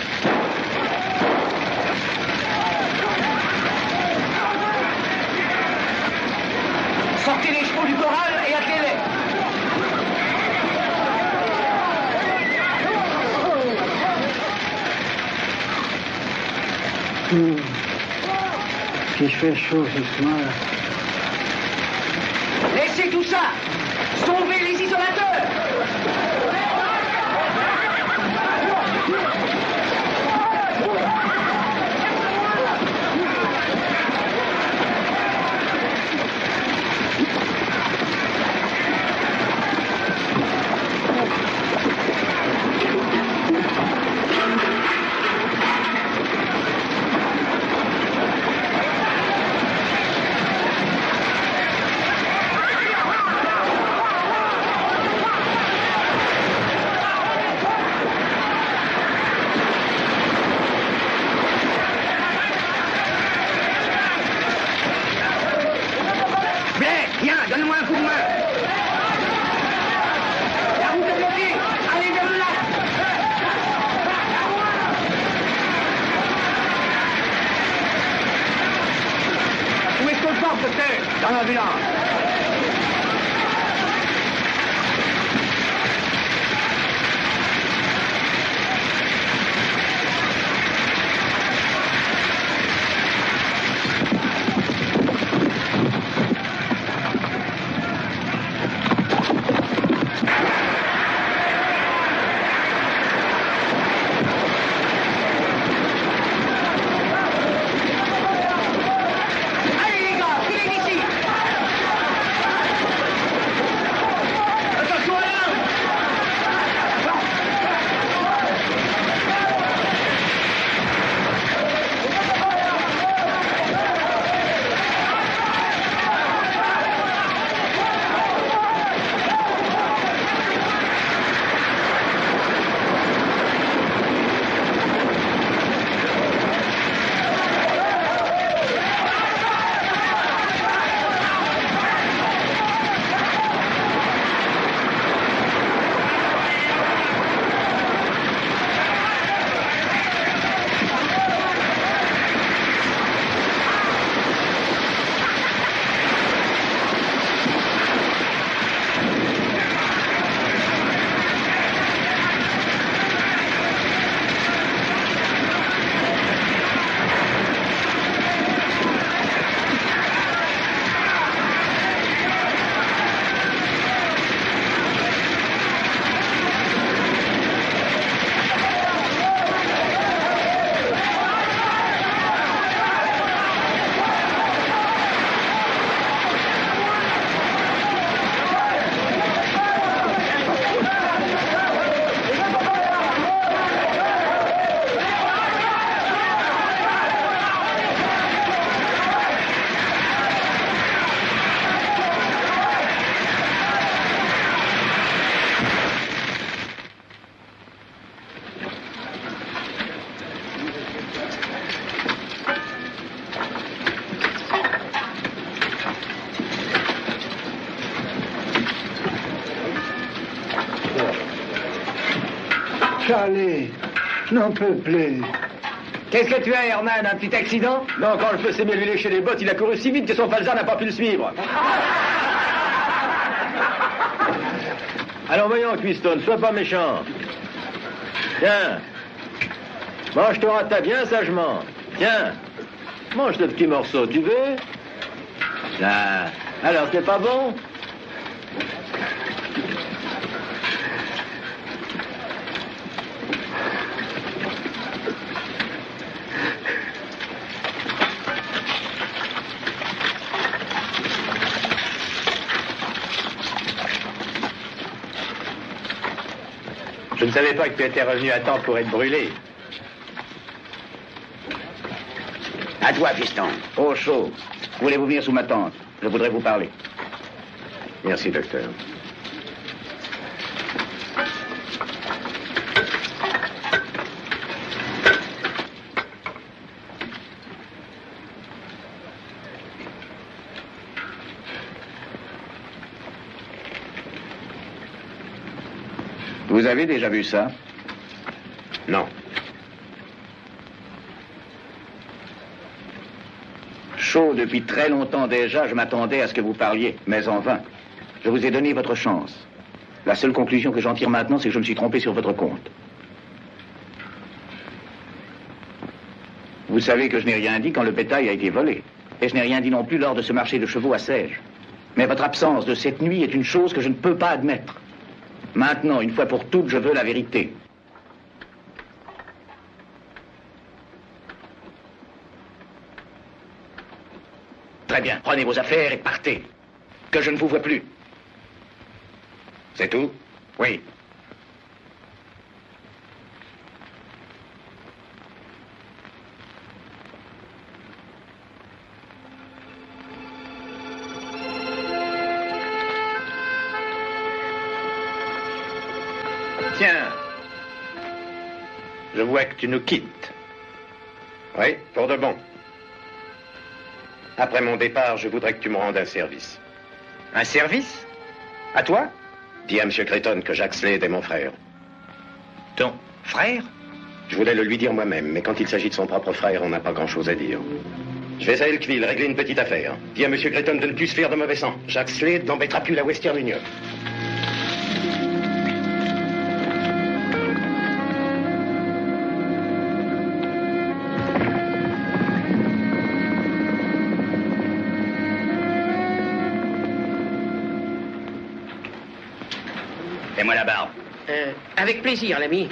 Sortez les chevaux du corral et attelez-les! Qu'il fait chaud ce soir. Laissez tout ça! Sauvez les isolateurs! Viens, donne-moi un coup de main. La route est bloquée. Allez vers le lac. Où est-ce qu'on part, docteur? Dans l'ambulance. Allez les gars, filez d'ici. Charlie, je n'en peux plus. Qu'est-ce que tu as, Herman? Un petit accident? Non, quand le feu s'est mis à lui lécher les bottes, il a couru si vite que son falzar n'a pas pu le suivre. Alors voyons, Quiston, sois pas méchant. Tiens. Mange ton rata bien sagement. Tiens. Mange ce petit morceau, tu veux? Là. Alors, c'est pas bon? Je ne savais pas que tu étais revenu à temps pour être brûlé. À toi, fiston. Oh, chaud. Voulez-vous venir sous ma tente? Je voudrais vous parler. Merci, docteur. Vous avez déjà vu ça? Non. Chaud, depuis très longtemps déjà, je m'attendais à ce que vous parliez, mais en vain. Je vous ai donné votre chance. La seule conclusion que j'en tire maintenant, c'est que je me suis trompé sur votre compte. Vous savez que je n'ai rien dit quand le bétail a été volé. Et je n'ai rien dit non plus lors de ce marché de chevaux à Sège. Mais votre absence de cette nuit est une chose que je ne peux pas admettre. Maintenant, une fois pour toutes, je veux la vérité. Très bien, prenez vos affaires et partez. Que je ne vous vois plus. C'est tout? Oui. Tiens, je vois que tu nous quittes. Oui, pour de bon. Après mon départ, je voudrais que tu me rendes un service. Un service? À toi? Dis à M. Creighton que Jacques Slade est mon frère. Ton frère? Je voulais le lui dire moi-même, mais quand il s'agit de son propre frère, on n'a pas grand-chose à dire. Je vais à Elkville régler une petite affaire. Dis à M. Creighton de ne plus se faire de mauvais sang. Jacques Slade n'embêtera plus la Western Union. Fais-moi la barbe. Avec plaisir, l'ami.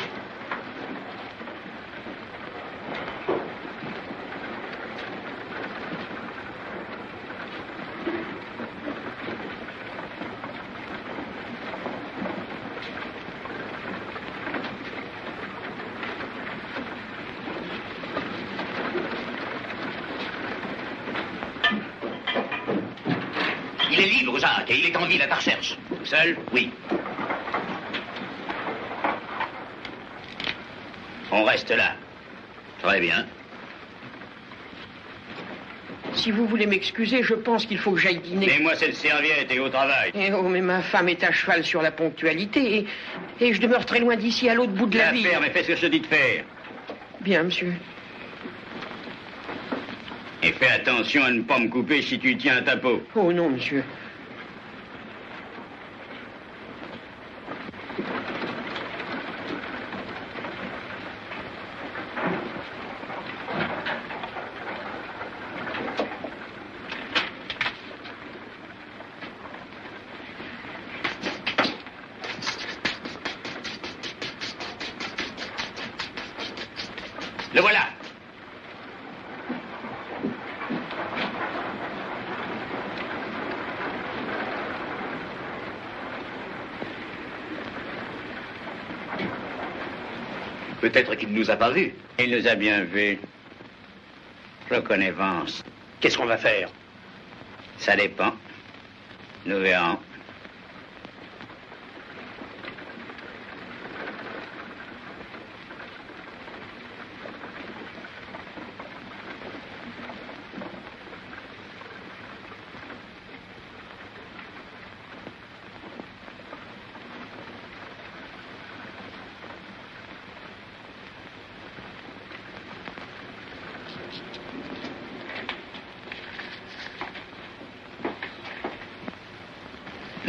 Il est libre, Jacques, et il est en ville à ta recherche. Seul? Oui. On reste là. Très bien. Si vous voulez m'excuser, je pense qu'il faut que j'aille dîner. Mets-moi cette serviette et au travail. Eh oh, mais ma femme est à cheval sur la ponctualité et je demeure très loin d'ici, à l'autre bout de la ville. Faire, mais fais ce que je te dis de faire. Bien, monsieur. Et fais attention à ne pas me couper si tu tiens à ta peau. Oh non, monsieur. Le voilà. Peut-être qu'il ne nous a pas vus. Il nous a bien vus. Je connais Vance. Qu'est-ce qu'on va faire? Ça dépend. Nous verrons.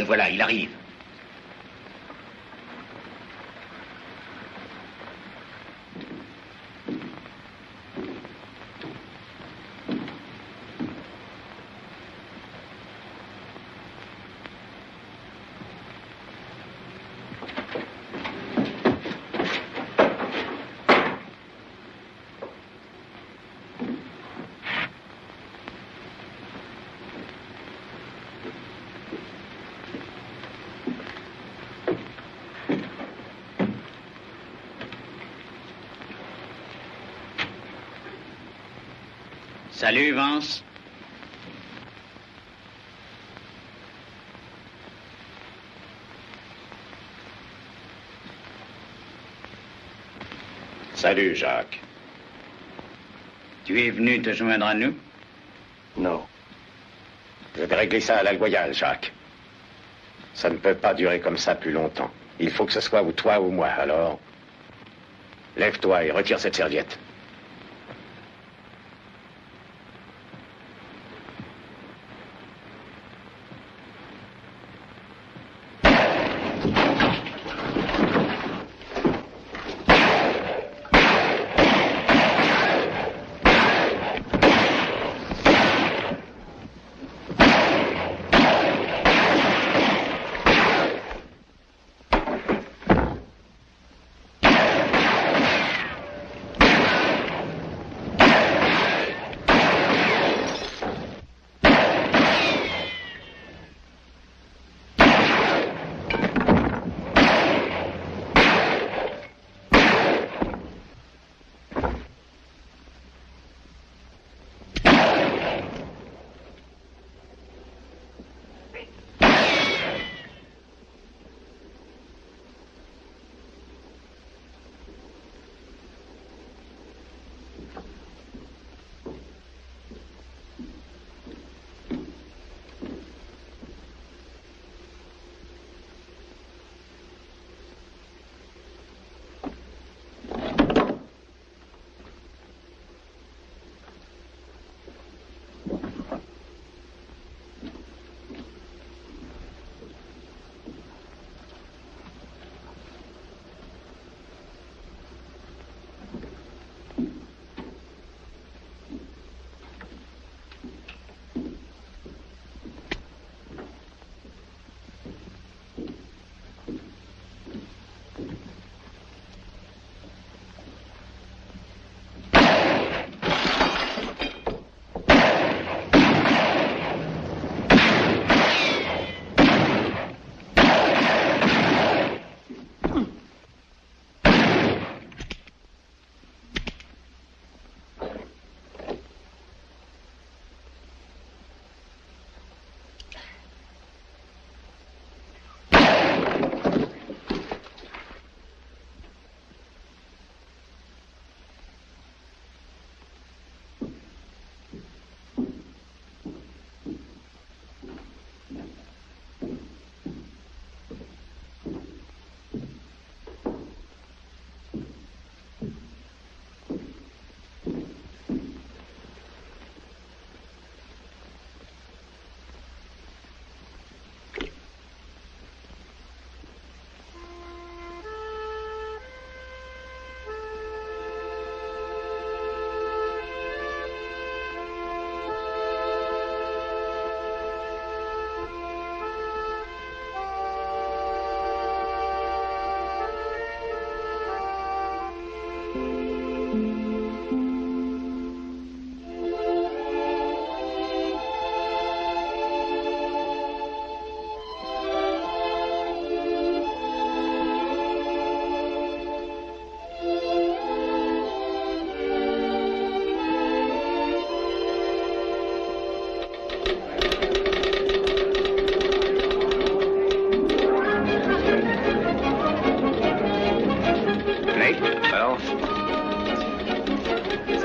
Le voilà, il arrive. Salut, Vance. Salut, Jacques. Tu es venu te joindre à nous? Non. Je vais régler ça à la loyale, Jacques. Ça ne peut pas durer comme ça plus longtemps. Il faut que ce soit ou toi ou moi, alors... Lève-toi et retire cette serviette.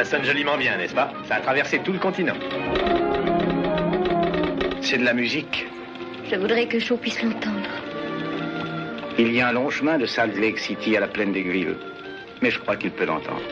sonne joliment bien, n'est-ce pas? Ça a traversé tout le continent. C'est de la musique. Je voudrais que Shaw puisse l'entendre. Il y a un long chemin de Salt Lake City à la plaine d'Aiguille, mais je crois qu'il peut l'entendre.